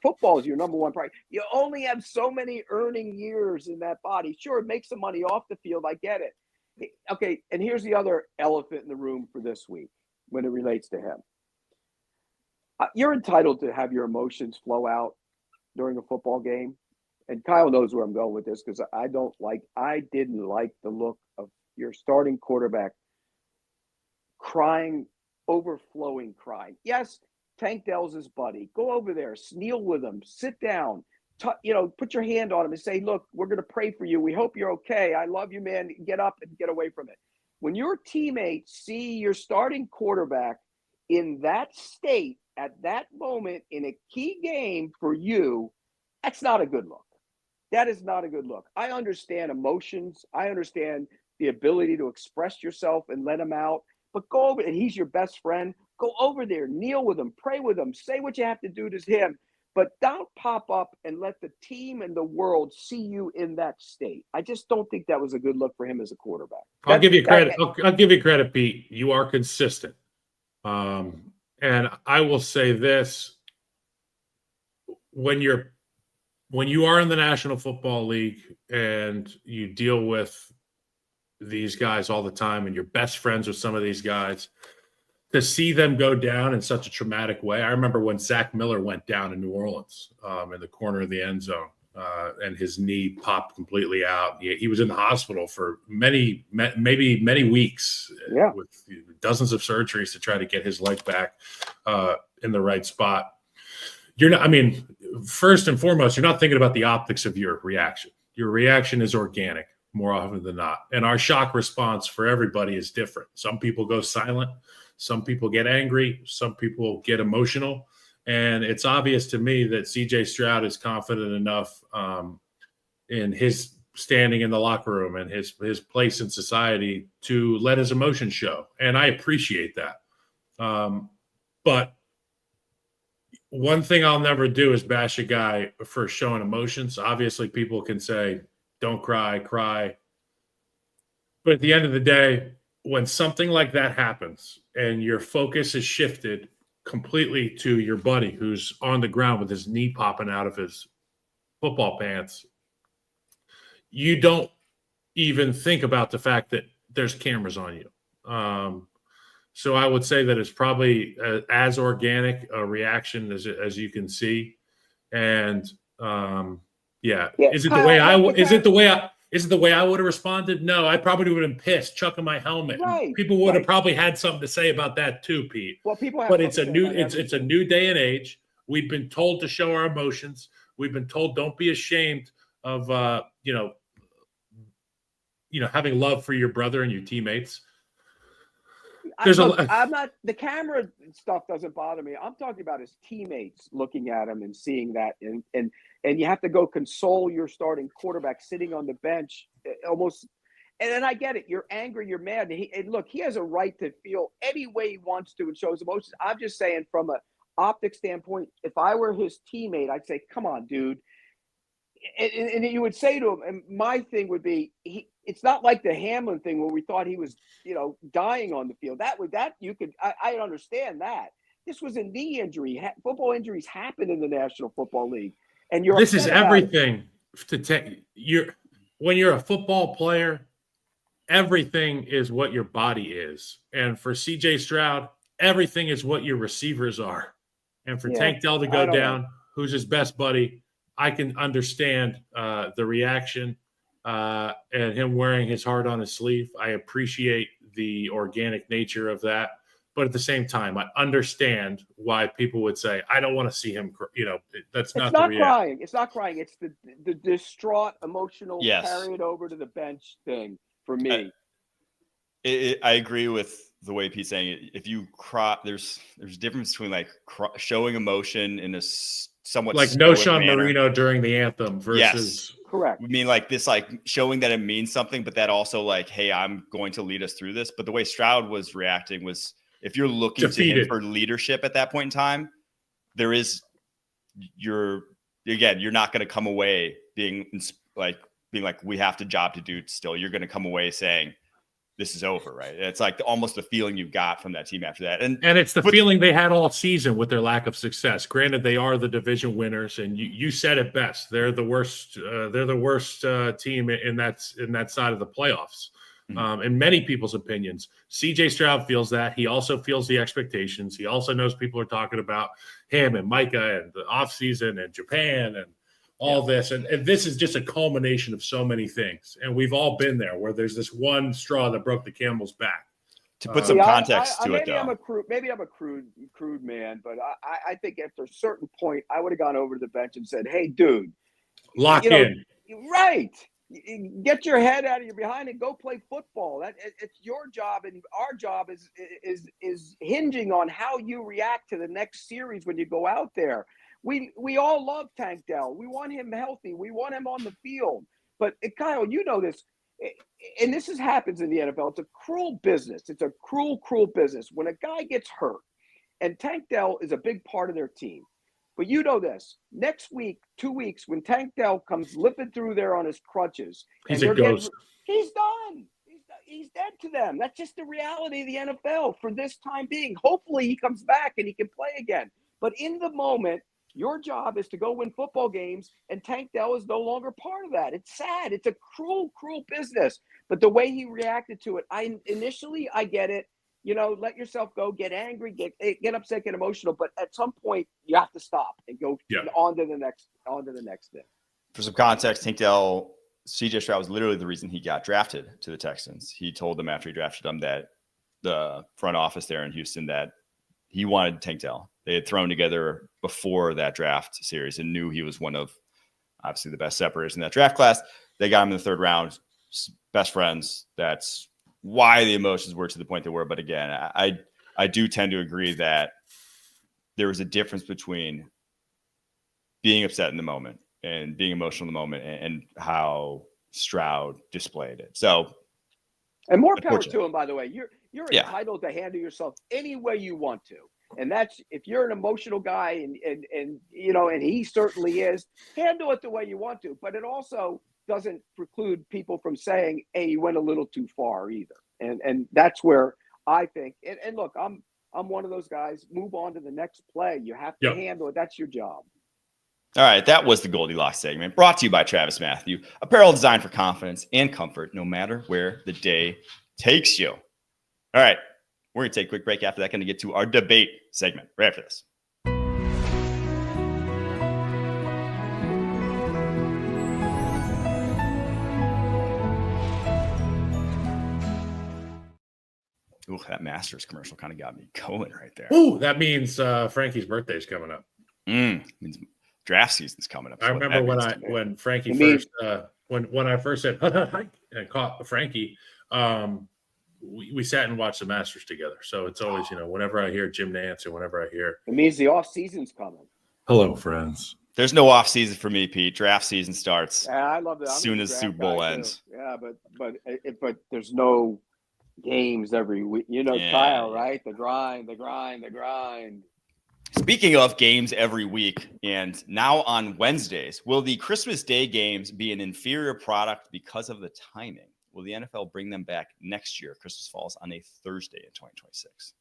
Football is your number one priority. You only have so many earning years in that body. Sure, make some money off the field. I get it. Okay, and here's the other elephant in the room for this week when it relates to him. You're entitled to have your emotions flow out during a football game. And Kyle knows where I'm going with this, because I didn't like the look of your starting quarterback crying, overflowing crying. Yes, Tank Dell's his buddy. Go over there, kneel with him, sit down, put your hand on him and say, look, we're going to pray for you. We hope you're okay. I love you, man. Get up and get away from it. When your teammates see your starting quarterback in that state at that moment in a key game for you, that's not a good look. That is not a good look. I understand emotions. I understand the ability to express yourself and let him out. But go over, and he's your best friend. Go over there, kneel with him, pray with him, say what you have to do to him. But don't pop up and let the team and the world see you in that state. I just don't think that was a good look for him as a quarterback. I'll give you credit. I'll give you credit, Pete. You are consistent. And I will say this: when you are in the National Football League and you deal with these guys all the time, and you're best friends with some of these guys, to see them go down in such a traumatic way. I remember when Zach Miller went down in New Orleans in the corner of the end zone, and his knee popped completely out. He was in the hospital for many weeks, with dozens of surgeries to try to get his leg back in the right spot. First and foremost, you're not thinking about the optics of your reaction. Your reaction is organic more often than not. And our shock response for everybody is different. Some people go silent. Some people get angry. Some people get emotional. And it's obvious to me that C.J. Stroud is confident enough in his standing in the locker room and his place in society to let his emotions show. And I appreciate that. But one thing I'll never do is bash a guy for showing emotions. Obviously, people can say, don't cry. But at the end of the day, when something like that happens and your focus is shifted completely to your buddy who's on the ground with his knee popping out of his football pants, you don't even think about the fact that there's cameras on you. So I would say that it's probably as organic a reaction as you can see. And is it the way I would have responded? No, I probably would have been pissed, chucking my helmet. Right, people would have probably had something to say about that too, Pete. Well, people have, but it's a new day and age. We've been told to show our emotions. We've been told don't be ashamed of having love for your brother and your teammates. I'm not, the camera stuff doesn't bother me. I'm talking about his teammates looking at him and seeing that, and you have to go console your starting quarterback sitting on the bench almost. And then I get it. You're angry. You're mad. And look, he has a right to feel any way he wants to and shows emotions. I'm just saying, from an optic standpoint, if I were his teammate, I'd say, come on, dude. And you would say to him, and my thing would be, it's not like the Hamlin thing where we thought he was, dying on the field. I understand that. This was a knee injury. Football injuries happen in the National Football League, and this is everything when you're a football player. Everything is what your body is, and for C.J. Stroud, everything is what your receivers are. And for Tank Dell to go down, who's his best buddy, I can understand the reaction and him wearing his heart on his sleeve. I appreciate the organic nature of that. But at the same time, I understand why people would say, I don't want to see him, that's not the reaction. Crying. It's not crying. It's the distraught, emotional, carry it over to the bench thing for me. I agree with the way Pete's saying it. If you cry, there's a difference between showing emotion in a somewhat like no Sean Marino during the anthem versus. Yes. Correct. I mean, this, showing that it means something, but that also hey, I'm going to lead us through this. But the way Stroud was reacting was, if you're looking to him for leadership at that point in time, you're not going to come away being we have the job to do still. You're going to come away saying, this is over, right? It's almost the feeling you got from that team after that. And it's the feeling they had all season with their lack of success. Granted, they are the division winners, and you said it best. They're the worst. They're the worst team in that side of the playoffs. In many people's opinions, C.J. Stroud feels that. He also feels the expectations. He also knows people are talking about him and Micah and the offseason and Japan and all this. And this is just a culmination of so many things. And we've all been there where there's this one straw that broke the camel's back. To put some context to it, though. Maybe I'm a crude man, but I think after a certain point, I would have gone over to the bench and said, hey, dude. Lock in. Right. Get your head out of your behind and go play football. It's your job, and our job is hinging on how you react to the next series when you go out there. We all love Tank Dell. We want him healthy. We want him on the field. But Kyle, you know this, and happens in the NFL. It's a cruel business. It's a cruel business. When a guy gets hurt, and Tank Dell is a big part of their team. But you know this, next week, 2 weeks, when Tank Dell comes limping through there on his crutches, he's a ghost. He's done. He's dead to them. That's just the reality of the NFL for this time being. Hopefully he comes back and he can play again. But in the moment, your job is to go win football games, and Tank Dell is no longer part of that. It's sad. It's a cruel business. But the way he reacted to it, I get it. You know, let yourself go, get angry, get upset, get emotional. But at some point, you have to stop and go on to the next thing. For some context, Tank Dell, CJ Stroud was literally the reason he got drafted to the Texans. He told them after he drafted him that the front office there in Houston that he wanted Tank Dell. They had thrown together before that draft series and knew he was one of obviously the best separators in that draft class. They got him in the 3rd round, best friends. That's why the emotions were to the point they were. But again, I do tend to agree that there was a difference between being upset in the moment and being emotional in the moment and how Stroud displayed it. So, and more power to him, by the way. You're entitled to handle yourself any way you want to. And that's, if you're an emotional guy and you know, and he certainly is, handle it the way you want to. But it also doesn't preclude people from saying, hey, you went a little too far either. And that's where I think, and look, I'm one of those guys, move on to the next play. You have to handle it. That's your job. All right, that was the Goldilocks segment, brought to you by Travis Matthew. Apparel designed for confidence and comfort, no matter where the day takes you. All right, we're going to take a quick break. After that, going to get to our debate segment right after this. Ooh, that Masters commercial kind of got me going right there. Ooh, that means Frankie's birthday is coming up. Means draft season's coming up. I remember when Frankie first when I first said and caught Frankie, we sat and watched the Masters together. So it's always, you know, whenever I hear Jim Nantz or whenever I hear, it means the off season's coming. Hello, friends. There's no off season for me, Pete. Draft season starts. I love that. As soon as Super Bowl ends. Yeah, but there's no games every week. You know, Kyle, right? The grind. Speaking of games every week, and now on Wednesdays, will the Christmas Day games be an inferior product because of the timing? Will the NFL bring them back next year? Christmas falls on a Thursday in 2026.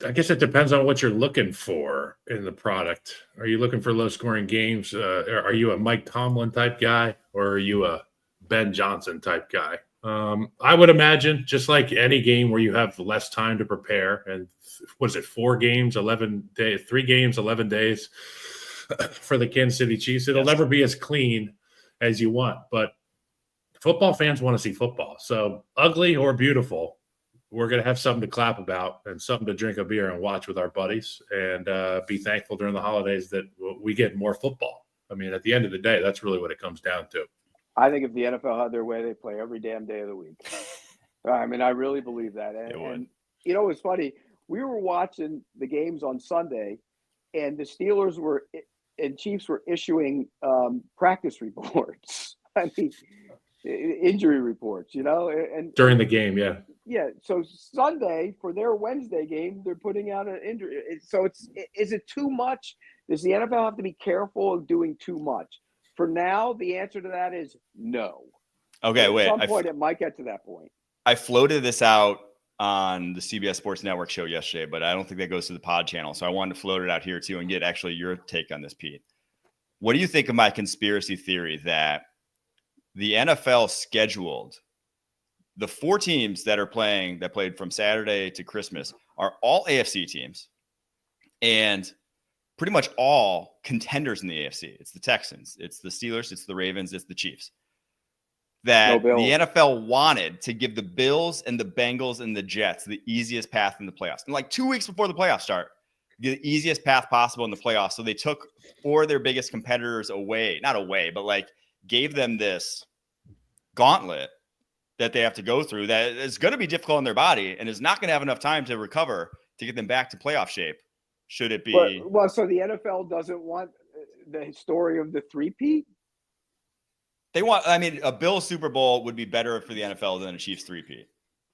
I guess it depends on what you're looking for in the product. Are you looking for low-scoring games? Are you a Mike Tomlin type guy, or are you a Ben Johnson type guy? I would imagine, just like any game where you have less time to prepare, and what is it, 4 games, 11 days, 3 games, 11 days for the Kansas City Chiefs. It'll never be as clean as you want, but football fans want to see football. So ugly or beautiful, we're going to have something to clap about and something to drink a beer and watch with our buddies, and be thankful during the holidays that we get more football. I mean, at the end of the day, that's really what it comes down to. I think if the NFL had their way, they play every damn day of the week. I mean, I really believe that. And you know, it's funny. We were watching the games on Sunday, and the Steelers and Chiefs were issuing practice reports. I mean, injury reports, you know. And during the game, yeah. Yeah. So Sunday, for their Wednesday game, they're putting out an injury. So is it too much? Does the NFL have to be careful of doing too much? For now, the answer to that is no. Okay, wait. At some point, it might get to that point. I floated this out on the CBS Sports Network show yesterday, but I don't think that goes to the pod channel. So I wanted to float it out here too and get actually your take on this, Pete. What do you think of my conspiracy theory that the NFL scheduled the 4 teams that played from Saturday to Christmas are all AFC teams and pretty much all contenders in the AFC. It's the Texans, it's the Steelers, it's the Ravens, it's the Chiefs. That the NFL wanted to give the Bills and the Bengals and the Jets the easiest path in the playoffs. And like 2 weeks before the playoffs start, the easiest path possible in the playoffs. So they took 4 of their biggest competitors not away, but like gave them this gauntlet that they have to go through that is going to be difficult on their body and is not going to have enough time to recover to get them back to playoff shape. Should it be? Well, so the NFL doesn't want the story of the three-peat? They want. I mean, a Bills Super Bowl would be better for the NFL than a Chiefs three-peat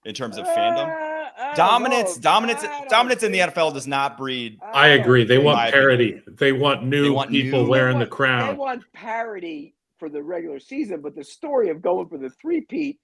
in terms of fandom. Dominance in the NFL does not breed. I agree. They want parity. They want new people wearing the crown. They want parity for the regular season, but the story of going for the three-peat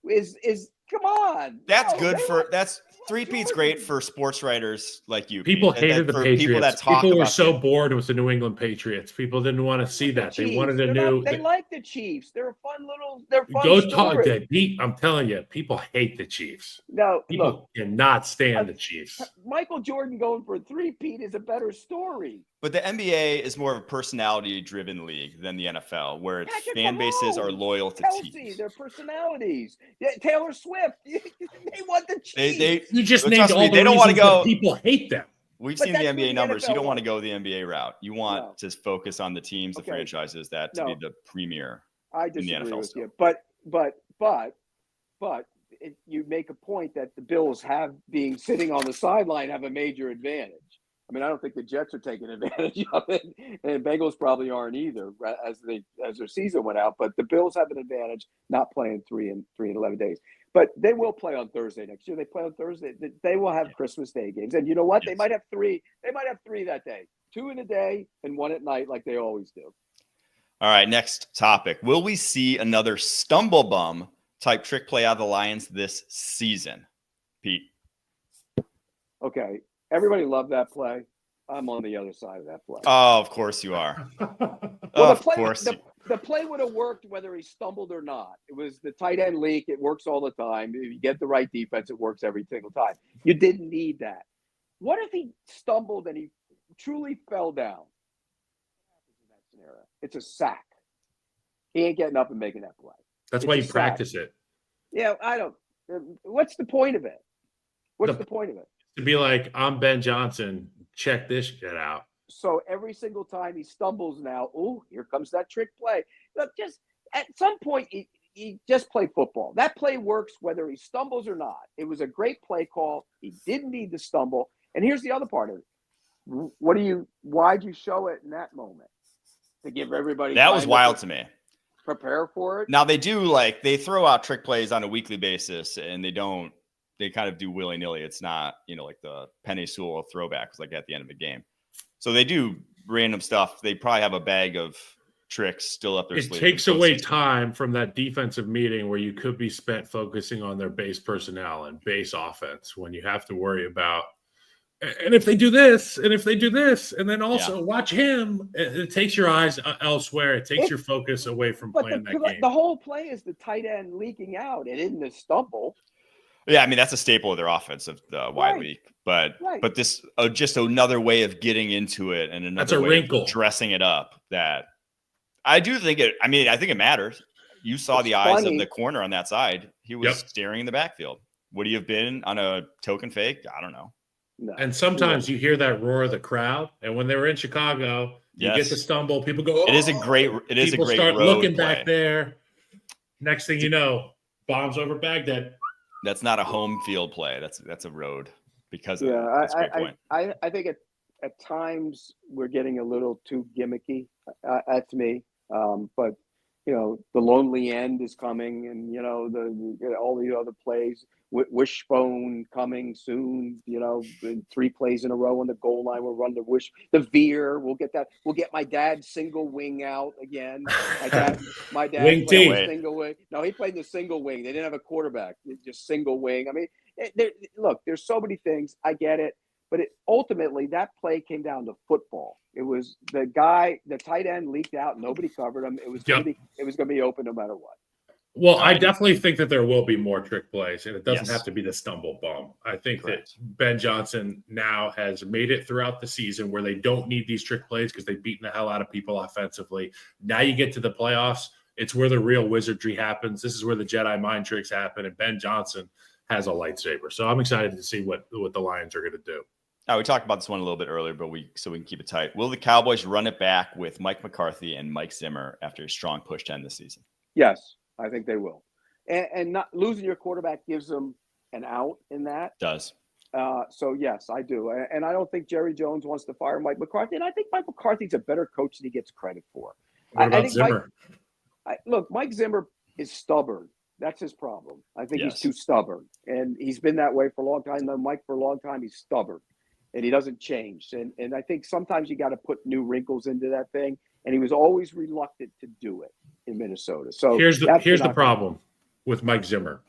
is come on. That's good for that's three-peat's great for sports writers like you. People hated the Patriots. People were so them. bored with the New England Patriots. People didn't want to see that. They wanted a new. They like the Chiefs. They're a fun little. They're fun. Go talk to Pete. I'm telling you, people hate the Chiefs. No, people cannot stand the Chiefs. Michael Jordan going for a three-peat is a better story. But the NBA is more of a personality-driven league than the NFL, where its fan bases are loyal to teams. Their personalities. Taylor Swift. They want the Chiefs. You just named all the they don't want to go. People hate them. We've seen the NBA numbers. You don't want to go the NBA route. You want to focus on the teams, the franchises that to be the premier. I disagree in the NFL with you, but you make a point that the Bills being sitting on the sideline have a major advantage. I mean, I don't think the Jets are taking advantage of it, and Bengals probably aren't either as their season went out. But the Bills have an advantage not playing 3 and 11 days. But they will play on Thursday next year. They play on Thursday. They will have Christmas Day games, and you know what? They might have 3. They might have 3 that day, 2 in a day and 1 at night, like they always do. All right, next topic: will we see another stumble bum type trick play out of the Lions this season, Pete? Okay. Everybody loved that play. I'm on the other side of that play. Oh, of course you are. Well, the play would have worked whether he stumbled or not. It was the tight end leak. It works all the time. If you get the right defense, it works every single time. You didn't need that. What if he stumbled and he truly fell down? It's a sack. He ain't getting up and making that play. That's why you practice it. Yeah, I don't. What's the point of it? What's the point of it? To be like, I'm Ben Johnson. Check this shit out. So every single time he stumbles now, oh, here comes that trick play. Look, just at some point, he just play football. That play works whether he stumbles or not. It was a great play call. He didn't need to stumble. And here's the other part of it. Why'd you show it in that moment? To give everybody that was wild to me. Prepare for it. Now they throw out trick plays on a weekly basis, and they kind of do willy-nilly. It's not, like the Penny Sewell throwbacks like at the end of a game. So they do random stuff. They probably have a bag of tricks still up their sleeve. It takes away time from that defensive meeting where you could be spent focusing on their base personnel and base offense when you have to worry about, and if they do this, and if they do this, and then also watch him, it takes your eyes elsewhere. It takes your focus away from playing that game. The whole play is the tight end leaking out. It isn't a stumble. Yeah, I mean, that's a staple of their offense, of the wide leak. But this just another way of getting into it and another way of dressing it up that I do think it – I mean, I think it matters. You saw the eyes of the corner on that side. He was staring in the backfield. Would he have been on a token fake? I don't know. No. And sometimes you hear that roar of the crowd. And when they were in Chicago, you get to stumble. People go, It is a great People start looking back there. Next thing you know, bombs over Baghdad. That's not a home field play. That's a road because of that's a great point. I think at times we're getting a little too gimmicky to me. But the lonely end is coming, and all the other plays. Wishbone coming soon. 3 plays in a row on the goal line. We'll run the veer. We'll get that. We'll get my dad's single wing out again. My dad wing played the single wing. No, he played the single wing. They didn't have a quarterback. Just single wing. I mean, look, there's so many things. I get it, but ultimately that play came down to football. It was the tight end leaked out. Nobody covered him. It was going to be open no matter what. Well, I definitely think that there will be more trick plays, and it doesn't have to be the stumble bum. I think that Ben Johnson now has made it throughout the season where they don't need these trick plays because they've beaten the hell out of people offensively. Now you get to the playoffs. It's where the real wizardry happens. This is where the Jedi mind tricks happen, and Ben Johnson has a lightsaber. So I'm excited to see what the Lions are going to do. Now, we talked about this one a little bit earlier, but so we can keep it tight. Will the Cowboys run it back with Mike McCarthy and Mike Zimmer after a strong push to end the season? Yes. I think they will. And not losing your quarterback gives them an out in that. Does. So yes, I do, and I don't think Jerry Jones wants to fire Mike McCarthy, and I think Mike McCarthy's a better coach than he gets credit for. What about I think Zimmer? Mike Zimmer is stubborn. That's his problem. I think Yes. he's too stubborn, and he's been that way for a long time. Mike, for a long time, he's stubborn, and he doesn't change. And I think sometimes you got to put new wrinkles into that thing, and he was always reluctant to do it in Minnesota. So Here's the problem with Mike Zimmer.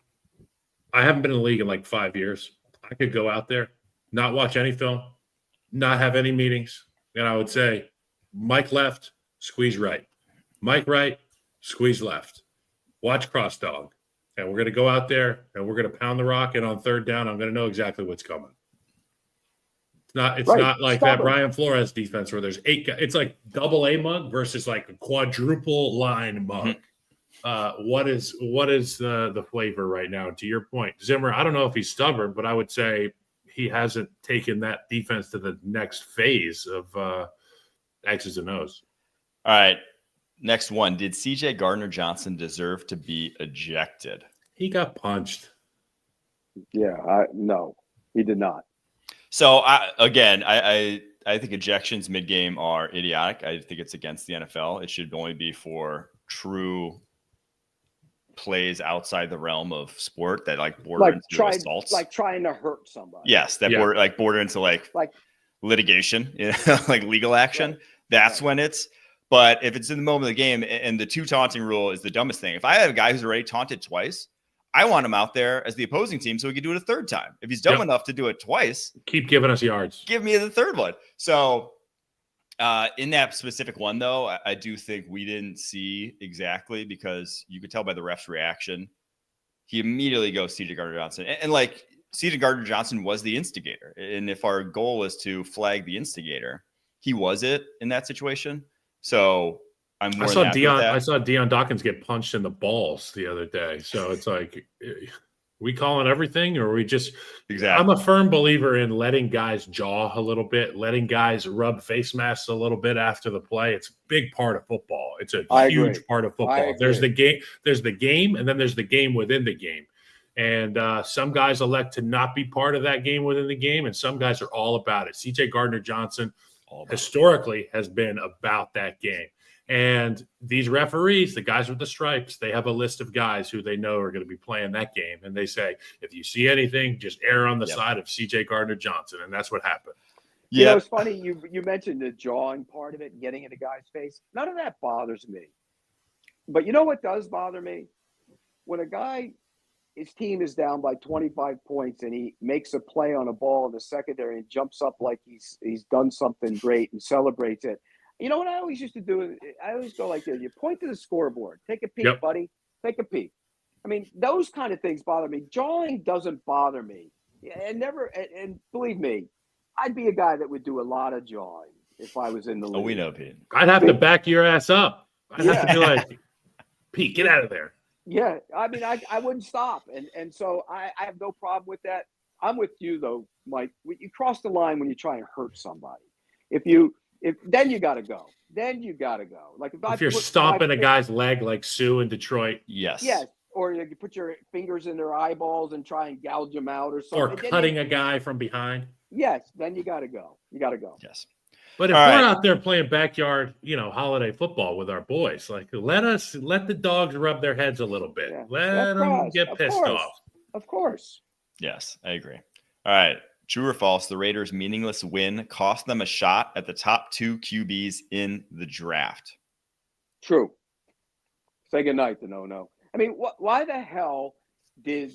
I haven't been in the league in like 5 years. I could go out there, not watch any film, not have any meetings, and I would say, Mike left, squeeze right. Mike right, squeeze left. Watch cross dog. And we're going to go out there and we're going to pound the rock. And on third down, I'm going to know exactly what's coming. It's not like that Brian Flores defense where there's 8 guys. It's like double A mug versus like a quadruple line mug. What is the flavor right now? To your point, Zimmer, I don't know if he's stubborn, but I would say he hasn't taken that defense to the next phase of X's and O's. All right. Next one. Did CJ Gardner-Johnson deserve to be ejected? He got punched. Yeah, no, he did not. So, I think ejections mid-game are idiotic. I think it's against the NFL. It should only be for true plays outside the realm of sport that border into assaults. Like trying to hurt somebody. Yes, border into like litigation, like legal action. Right. That's when it's. But if it's in the moment of the game, and the 2 taunting rule is the dumbest thing. If I have a guy who's already taunted twice, I want him out there as the opposing team so he can do it a third time. If he's dumb enough to do it twice, keep giving us yards. Give me the third one. So in that specific one, though, I do think we didn't see exactly because you could tell by the ref's reaction. He immediately goes CJ Gardner-Johnson. And CJ Gardner-Johnson was the instigator. And if our goal is to flag the instigator, he was it in that situation. So I'm more than happy with that. I saw Deion Dawkins get punched in the balls the other day. So it's like, we calling everything, or we just exactly. I'm a firm believer in letting guys jaw a little bit, letting guys rub face masks a little bit after the play. It's a big part of football. It's a huge part of football. There's the game, and then there's the game within the game. And some guys elect to not be part of that game within the game, and some guys are all about it. CJ Gardner-Johnson historically has been about that game. And these referees, the guys with the stripes, they have a list of guys who they know are going to be playing that game. And they say, if you see anything, just err on the side of CJ Gardner-Johnson. And that's what happened. Yeah. You know, it's funny. You mentioned the jawing part of it, getting in a guy's face. None of that bothers me. But you know what does bother me? When a guy, his team is down by 25 points and he makes a play on a ball in the secondary and jumps up like he's done something great and celebrates it. You know what I always used to do? I always go like this. You point to the scoreboard. Take a peek, buddy. Take a peek. I mean, those kind of things bother me. Jawing doesn't bother me. And believe me, I'd be a guy that would do a lot of jawing if I was in the league. Oh, we know, Pete. I'd have to back your ass up. I'd have to be like, Pete, get out of there. Yeah, I mean, I wouldn't stop. And so I have no problem with that. I'm with you, though, Mike. You cross the line when you try and hurt somebody. Then you got to go. Then you got to go. Like if you're stomping a guy's leg like Sue in Detroit. Yes. Or you put your fingers in their eyeballs and try and gouge them out or something. Or cutting a guy from behind. Yes, then you got to go. You got to go. Yes. But if we're out there playing backyard, holiday football with our boys, like let the dogs rub their heads a little bit. Yeah. Let them get pissed off. Of course. Yes, I agree. All right. True or false, the Raiders' meaningless win cost them a shot at the top 2 QBs in the draft. True. Say goodnight to no. I mean, why the hell did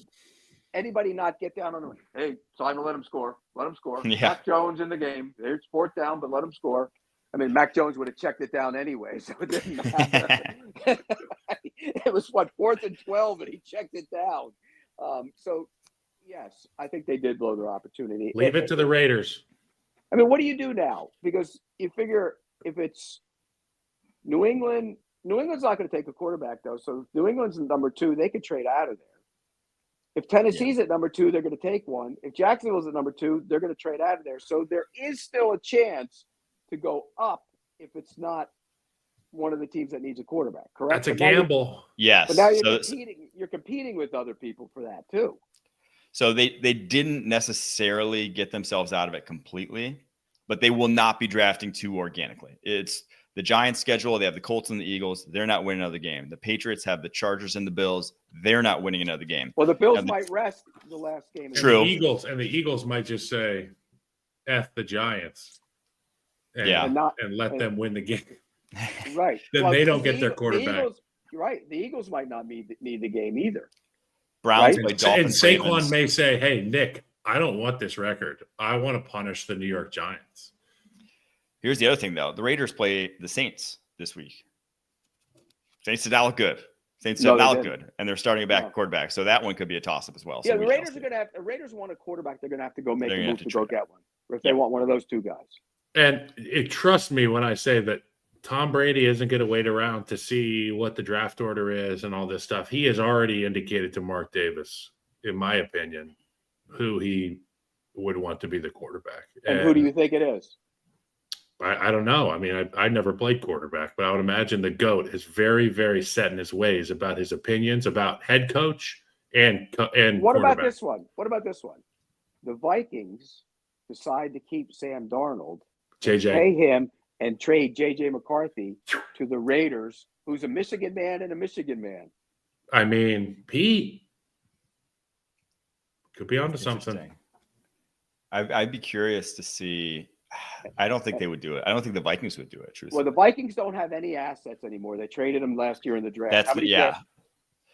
anybody not get down on the – hey, it's time to let him score. Let him score. Yeah. Mac Jones in the game. It's 4th down, but let him score. I mean, Mac Jones would have checked it down anyway, so it didn't matter. It was, 4th and 12, and he checked it down. So, yes, I think they did blow their opportunity. Leave it to the Raiders. I mean, what do you do now? Because you figure if it's New England's not going to take a quarterback, though. So if New England's number 2, they could trade out of there. If Tennessee's at number 2, they're going to take one. If Jacksonville's at number 2, they're going to trade out of there. So there is still a chance to go up if it's not one of the teams that needs a quarterback, correct? That's a gamble. Yes. But now you're competing with other people for that, too. So they didn't necessarily get themselves out of it completely, but they will not be drafting too organically. It's the Giants' schedule. They have the Colts and the Eagles. They're not winning another game. The Patriots have the Chargers and the Bills. They're not winning another game. Well, the Bills might rest the last game. True. And the Eagles might just say, F the Giants. And let them win the game. Right. Then they don't get their quarterback. The Eagles might not need the game either. Browns Right? play And Dolphins. Saquon Ravens. may say, hey, Nick, I don't want this record. I want to punish the New York Giants. Here's the other thing, though. The Raiders play the Saints this week. Saints did not look good. Saints did not look good, and they're starting a back quarterback. So that one could be a toss-up as well. Yeah, So the Raiders are going to have – the Raiders want a quarterback. They're going to have to go make a move to go get one if they want one of those two guys. And trust me when I say that Tom Brady isn't going to wait around to see what the draft order is and all this stuff. He has already indicated to Mark Davis, in my opinion, who he would want to be the quarterback. And who do you think it is? I don't know. I mean, I never played quarterback, but I would imagine the GOAT is very, very set in his ways about his opinions about head coach and What about this one? The Vikings decide to keep Sam Darnold, pay him, and trade J.J. McCarthy to the Raiders, who's a Michigan man and a Michigan man. I mean, Pete could be onto something. I'd be curious to see. I don't think they would do it. I don't think the Vikings would do it. Truthfully. Well, the Vikings don't have any assets anymore. They traded them last year in the draft.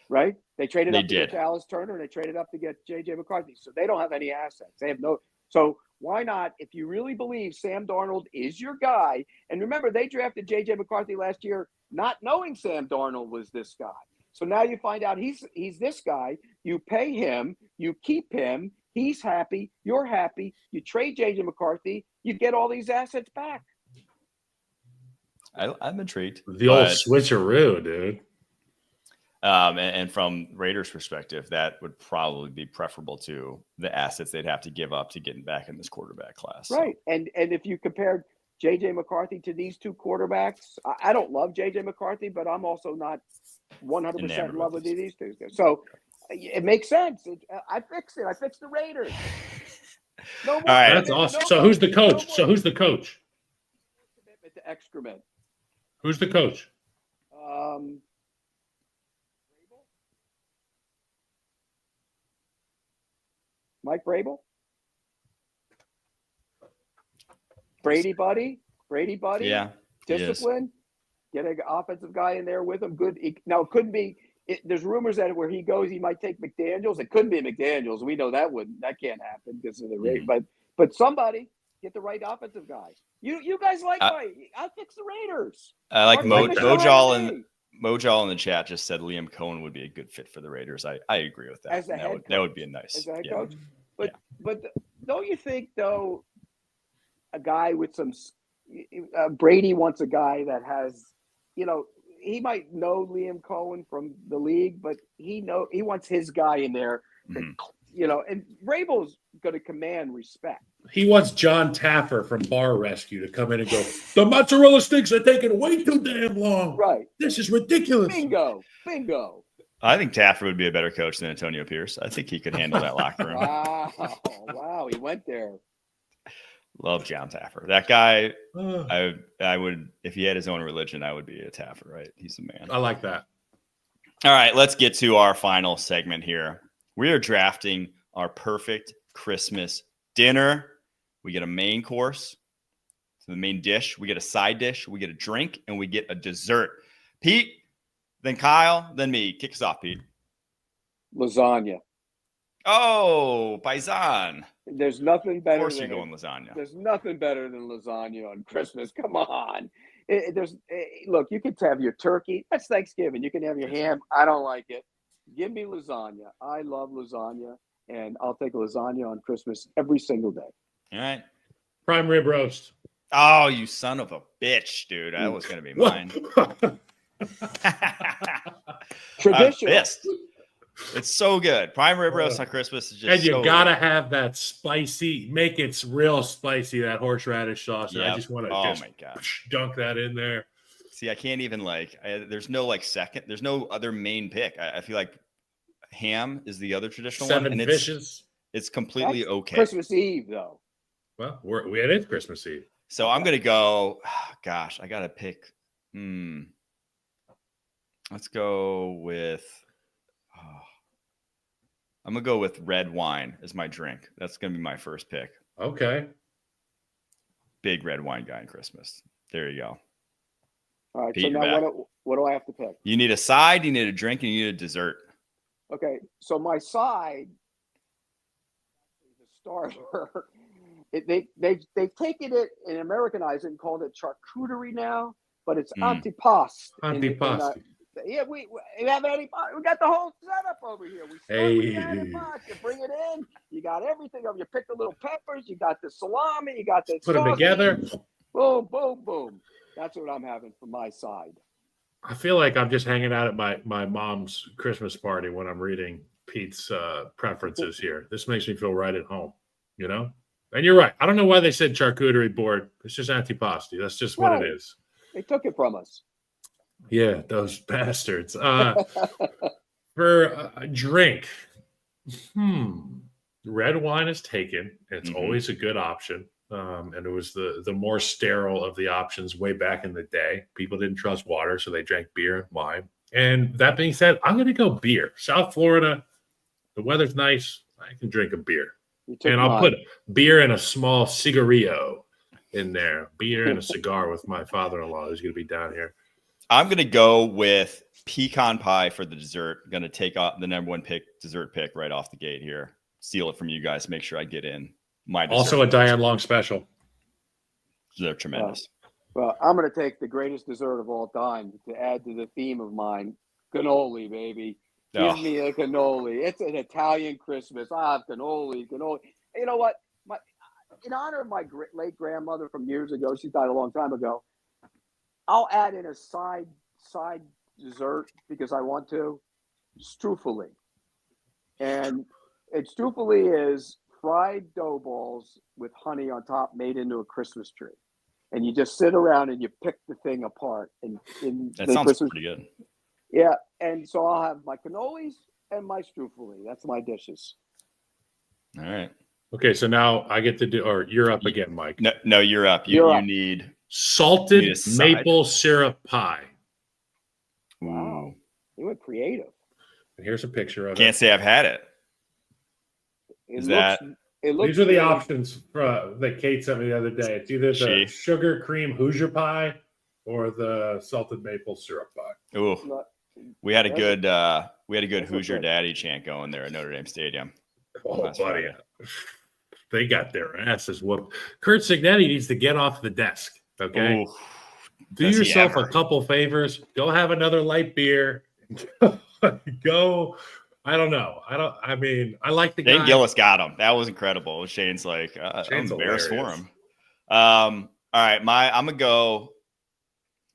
Right? They traded up to get Dallas Turner, and they traded up to get J.J. McCarthy. So they don't have any assets. They have no. So why not, if you really believe Sam Darnold is your guy, and remember, they drafted J.J. McCarthy last year not knowing Sam Darnold was this guy. So now you find out he's this guy. You pay him. You keep him. He's happy. You're happy. You trade J.J. McCarthy. You get all these assets back. I'm intrigued. The old switcheroo, dude. And from Raiders' perspective, that would probably be preferable to the assets they'd have to give up to getting back in this quarterback class. Right. And if you compared J.J. McCarthy to these two quarterbacks, I don't love J.J. McCarthy, but I'm also not 100% in love with these two. So it makes sense. I fixed it. I fixed the Raiders. All right. That's awesome. So who's the coach? Commitment to excrement. Who's the coach? Mike Vrabel? Brady buddy? Yeah. Discipline? Get an offensive guy in there with him. Good. Now, it couldn't be – there's rumors that where he goes, he might take McDaniels. It couldn't be McDaniels. We know that can't happen because of the rate. But somebody get the right offensive guy. You guys like I fix the Raiders. I like Mojal in the chat just said Liam Cohen would be a good fit for the Raiders. I agree with that. As a head coach. That would be a nice As a head coach. But don't you think, though, a guy with some Brady wants a guy that has, he might know Liam Cohen from the league, but he wants his guy in there, and Vrabel's going to command respect. He wants John Taffer from Bar Rescue to come in and go, the mozzarella sticks are taking way too damn long. Right. This is ridiculous. Bingo. I think Taffer would be a better coach than Antonio Pierce. I think he could handle that locker room. Wow. He went there. Love John Taffer. That guy, I would, if he had his own religion, I would be a Taffer, right? He's the man. I like that. All right, let's get to our final segment here. We are drafting our perfect Christmas dinner. We get a main course, so the main dish. We get a side dish. We get a drink, and we get a dessert. Pete, then Kyle, then me. Kick us off, Pete. Lasagna. Oh, paisan. There's nothing better. Of course, you're going lasagna. There's nothing better than lasagna on Christmas. Come on. Look, you can have your turkey. That's Thanksgiving. You can have your ham. I don't like it. Give me lasagna. I love lasagna, and I'll take lasagna on Christmas every single day. All right. Prime rib roast. Oh, you son of a bitch, dude. That was going to be mine. Traditional. It's so good. Prime rib roast on Christmas is just and you gotta have that spicy, make it real spicy, that horseradish sauce. Yep. I just want to my God. dunk that in there. See, I can't even there's no second, there's no other main pick. I feel like ham is the other traditional one. And fishes. It's completely That's okay. Christmas Eve, though. Well, it is Christmas Eve. So I'm going to go, gosh, I got to pick. Let's go with, I'm going to go with red wine as my drink. That's going to be my first pick. Okay. Big red wine guy in Christmas. There you go. All right. Pete, So you're now back. what do I have to pick? You need a side, you need a drink, and you need a dessert. Okay. So my side, the starter, they've taken it and Americanized it and called it charcuterie now, but it's antipasto. Antipasto. Yeah, we have we got the whole setup over here. We start with the antipasto. You bring it in. You got everything. You pick the little peppers. You got the salami. You got the Put them sausage. together. Boom, boom, boom. That's what I'm having for my side. I feel like I'm just hanging out at my mom's Christmas party when I'm reading Pete's preferences here. This makes me feel right at home, you know? And you're right. I don't know why they said charcuterie board. It's just antipasti. That's just what it is. They took it from us. Yeah, those bastards. For a drink, red wine is taken. It's always a good option. And it was the more sterile of the options way back in the day. People didn't trust water, so they drank beer and wine. And that being said, I'm going to go beer. South Florida, the weather's nice. I can drink a beer. And I'll put beer and a small cigarillo in there. Beer and a cigar with my father-in-law who's going to be down here. I'm going to go with pecan pie for the dessert. Going to take off the number one dessert pick right off the gate here. Steal it from you guys. Make sure I get in my dessert. Also a Diane Long special. They're tremendous. Well, I'm going to take the greatest dessert of all time to add to the theme of mine. Cannoli, baby. Give me a cannoli. It's an Italian Christmas. I have cannoli. You know what? In honor of my late grandmother from years ago, she died a long time ago, I'll add in a side dessert because I want to. Strufoli. And strufoli is fried dough balls with honey on top made into a Christmas tree. And you just sit around and you pick the thing apart. That sounds pretty good. Yeah. And so I'll have my cannolis and my strufoli. That's my dishes. All right. Okay, so now I get to do, or you're up again, Mike. No, you're up. You need salted maple syrup pie. Wow. You went creative. And here's a picture of it. Can't say I've had it. These are the options that Kate sent me the other day. It's either the sugar cream Hoosier pie or the salted maple syrup pie. Ooh. We had a good Hoosier Daddy chant going there at Notre Dame Stadium. Oh, buddy. They got their asses whooped. Kurt Signetti needs to get off the desk, okay? Ooh, do yourself a couple favors. Go have another light beer. Go. I don't know. I like the guy. Shane Gillis got him. That was incredible. Shane's like, I'm embarrassed for him. All right. I'm going to go.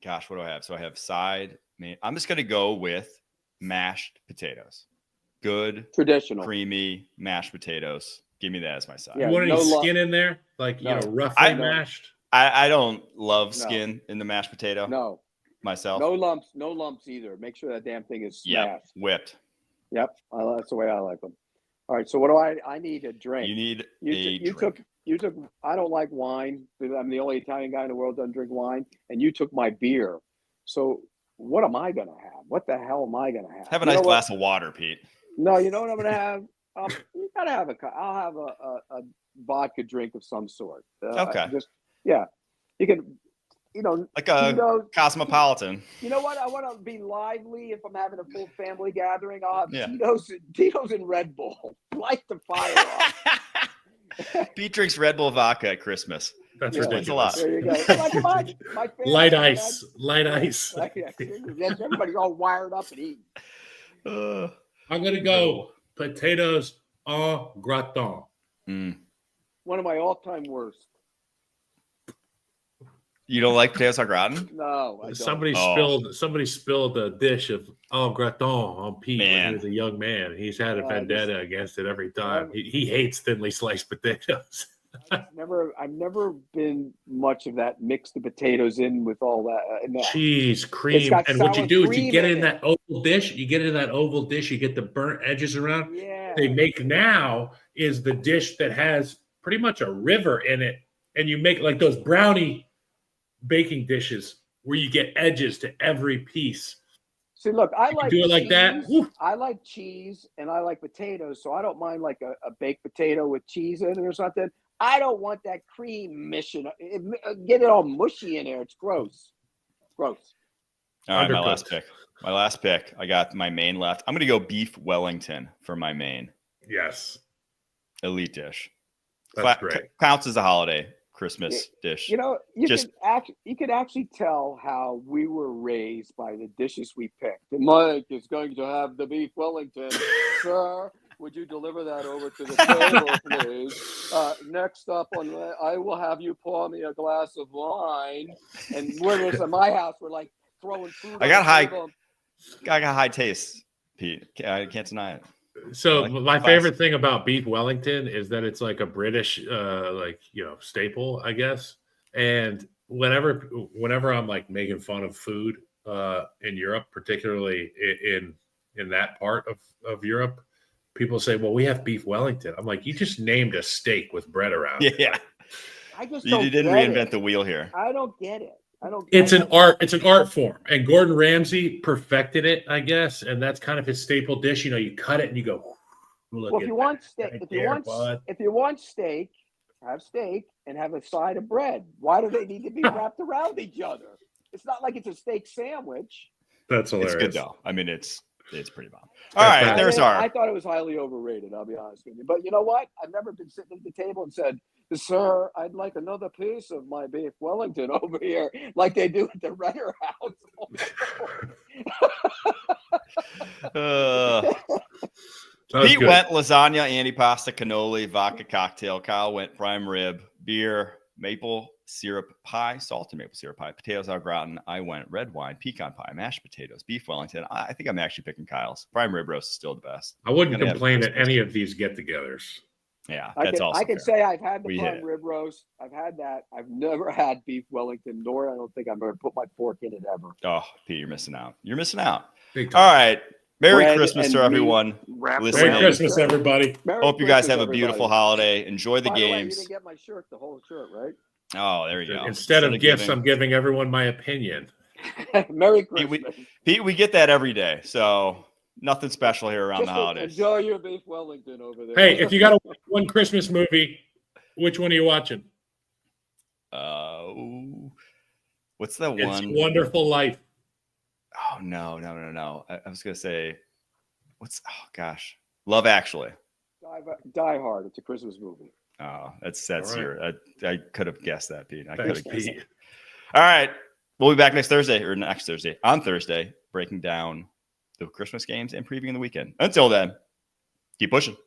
Gosh, what do I have? So I have side. I'm just going to go with mashed potatoes. Good, traditional, creamy mashed potatoes. Give me that as my side. You want any skin in there? Like, roughly mashed? I don't love skin in the mashed potato. No. Myself. No lumps either. Make sure that damn thing is smashed. Whipped. Yep. That's the way I like them. All right. So what do I need a drink? You need you took I don't like wine. I'm the only Italian guy in the world that doesn't drink wine. And you took my beer. So what am I going to have? What the hell am I going to have? Have a nice glass of water, Pete. No, you know what I'm going to have? You gotta have I'll have a vodka drink of some sort. Okay. You can, like a cosmopolitan. You know what? I want to be lively. If I'm having a full family gathering, I'll have Tito's and Red Bull. Light the fire off. Pete drinks Red Bull vodka at Christmas. That's ridiculous. A lot. There you go. My family, light ice. Everybody's all wired up and eating. I'm gonna go potatoes au gratin. One of my all-time worst. You don't like potatoes au gratin? No, I don't. Somebody spilled a dish of au gratin on Pete when he was a young man. He's had a vendetta against it every time. He hates thinly sliced potatoes. I've never been much of that. Mix the potatoes in with all that cheese, cream, and what you do is you get in that oval dish. You get the burnt edges around. Yeah. They make now is the dish that has pretty much a river in it, and you make like those brownie baking dishes where you get edges to every piece. See, look, I You like do it like cheese. that. Woo. I like cheese and I like potatoes, so I don't mind like a baked potato with cheese in it or something. I don't want that cream mission. Get it all mushy in there. It's gross. Gross. All right, my Undercooked. last pick. My last pick. I got my main left. I'm going to go beef Wellington for my main. Yes, Elite dish. that's great. Counts as a holiday Christmas dish. You know, you Just- could actually tell how we were raised by the dishes we picked. Mike is going to have the beef Wellington. Sir, would you deliver that over to the table, please? Next up on, I will have you pour me a glass of wine. And when it was at my house, we're like throwing food. I got on the table. I got high taste, Pete. I can't deny it. So Like my classic. favorite thing about beef Wellington is that it's like a British, staple, I guess. And whenever I'm like making fun of food in Europe, particularly in that part of Europe, people say, "Well, we have beef Wellington." I'm like, "You just named a steak with bread around it." Yeah. I just You don't didn't get reinvent it. the wheel here. I don't get it. It's an art. It's an art form, and Gordon Ramsay perfected it, I guess. And that's kind of his staple dish. You know, you cut it and you go. Look Well, if at you that want steak, right if you there, want bud. steak, have steak and have a side of bread. Why do they need to be wrapped around each other? It's not like it's a steak sandwich. That's hilarious. It's good though. I mean, it's pretty bomb. All right, there's I our. thought it was highly overrated. I'll be honest with you. But you know what? I've never been sitting at the table and said, "Sir, I'd like another piece of my beef Wellington over here," like they do at the Renner house. That was Pete good. went lasagna, antipasta, cannoli, vodka cocktail. Kyle went prime rib, beer, maple syrup pie, salted maple syrup pie, potatoes au gratin. I went red wine, pecan pie, mashed potatoes, beef Wellington. I think I'm actually picking Kyle's. Prime rib roast is still the best. I wouldn't Gonna have complain at Christmas. any of these get-togethers. Yeah, I that's can, also I can fair. say I've had the We hit prime it. rib roast. I've had that. I've never had beef Wellington, nor I don't think I'm going to put my fork in it ever. Oh, Pete, you're missing out. You're missing out. Big time. All right. Merry Bread Christmas and to meat everyone. wrapped listening. Merry around Christmas, each other. everybody. Merry Hope you guys Christmas, have a beautiful everybody. holiday. Enjoy the By the way, you games. didn't get my shirt, the whole shirt, right? Oh, there you go. Instead of gifts, giving- I'm giving everyone my opinion. Merry Pete, Christmas. Pete, we get that every day. So nothing special here around Just the holidays. enjoy your beef Wellington over there. Hey, if you got to watch one Christmas movie, which one are you watching? What's the It's one? Wonderful Life. Oh, no. I was going to say, gosh. Love Actually. Die Hard. It's a Christmas movie. Oh, that's All right. your, I could have guessed that, Pete. I could Thanks, have guessed Pete. it. All right. We'll be back on Thursday, breaking down the Christmas games and previewing the weekend. Until then, keep pushing.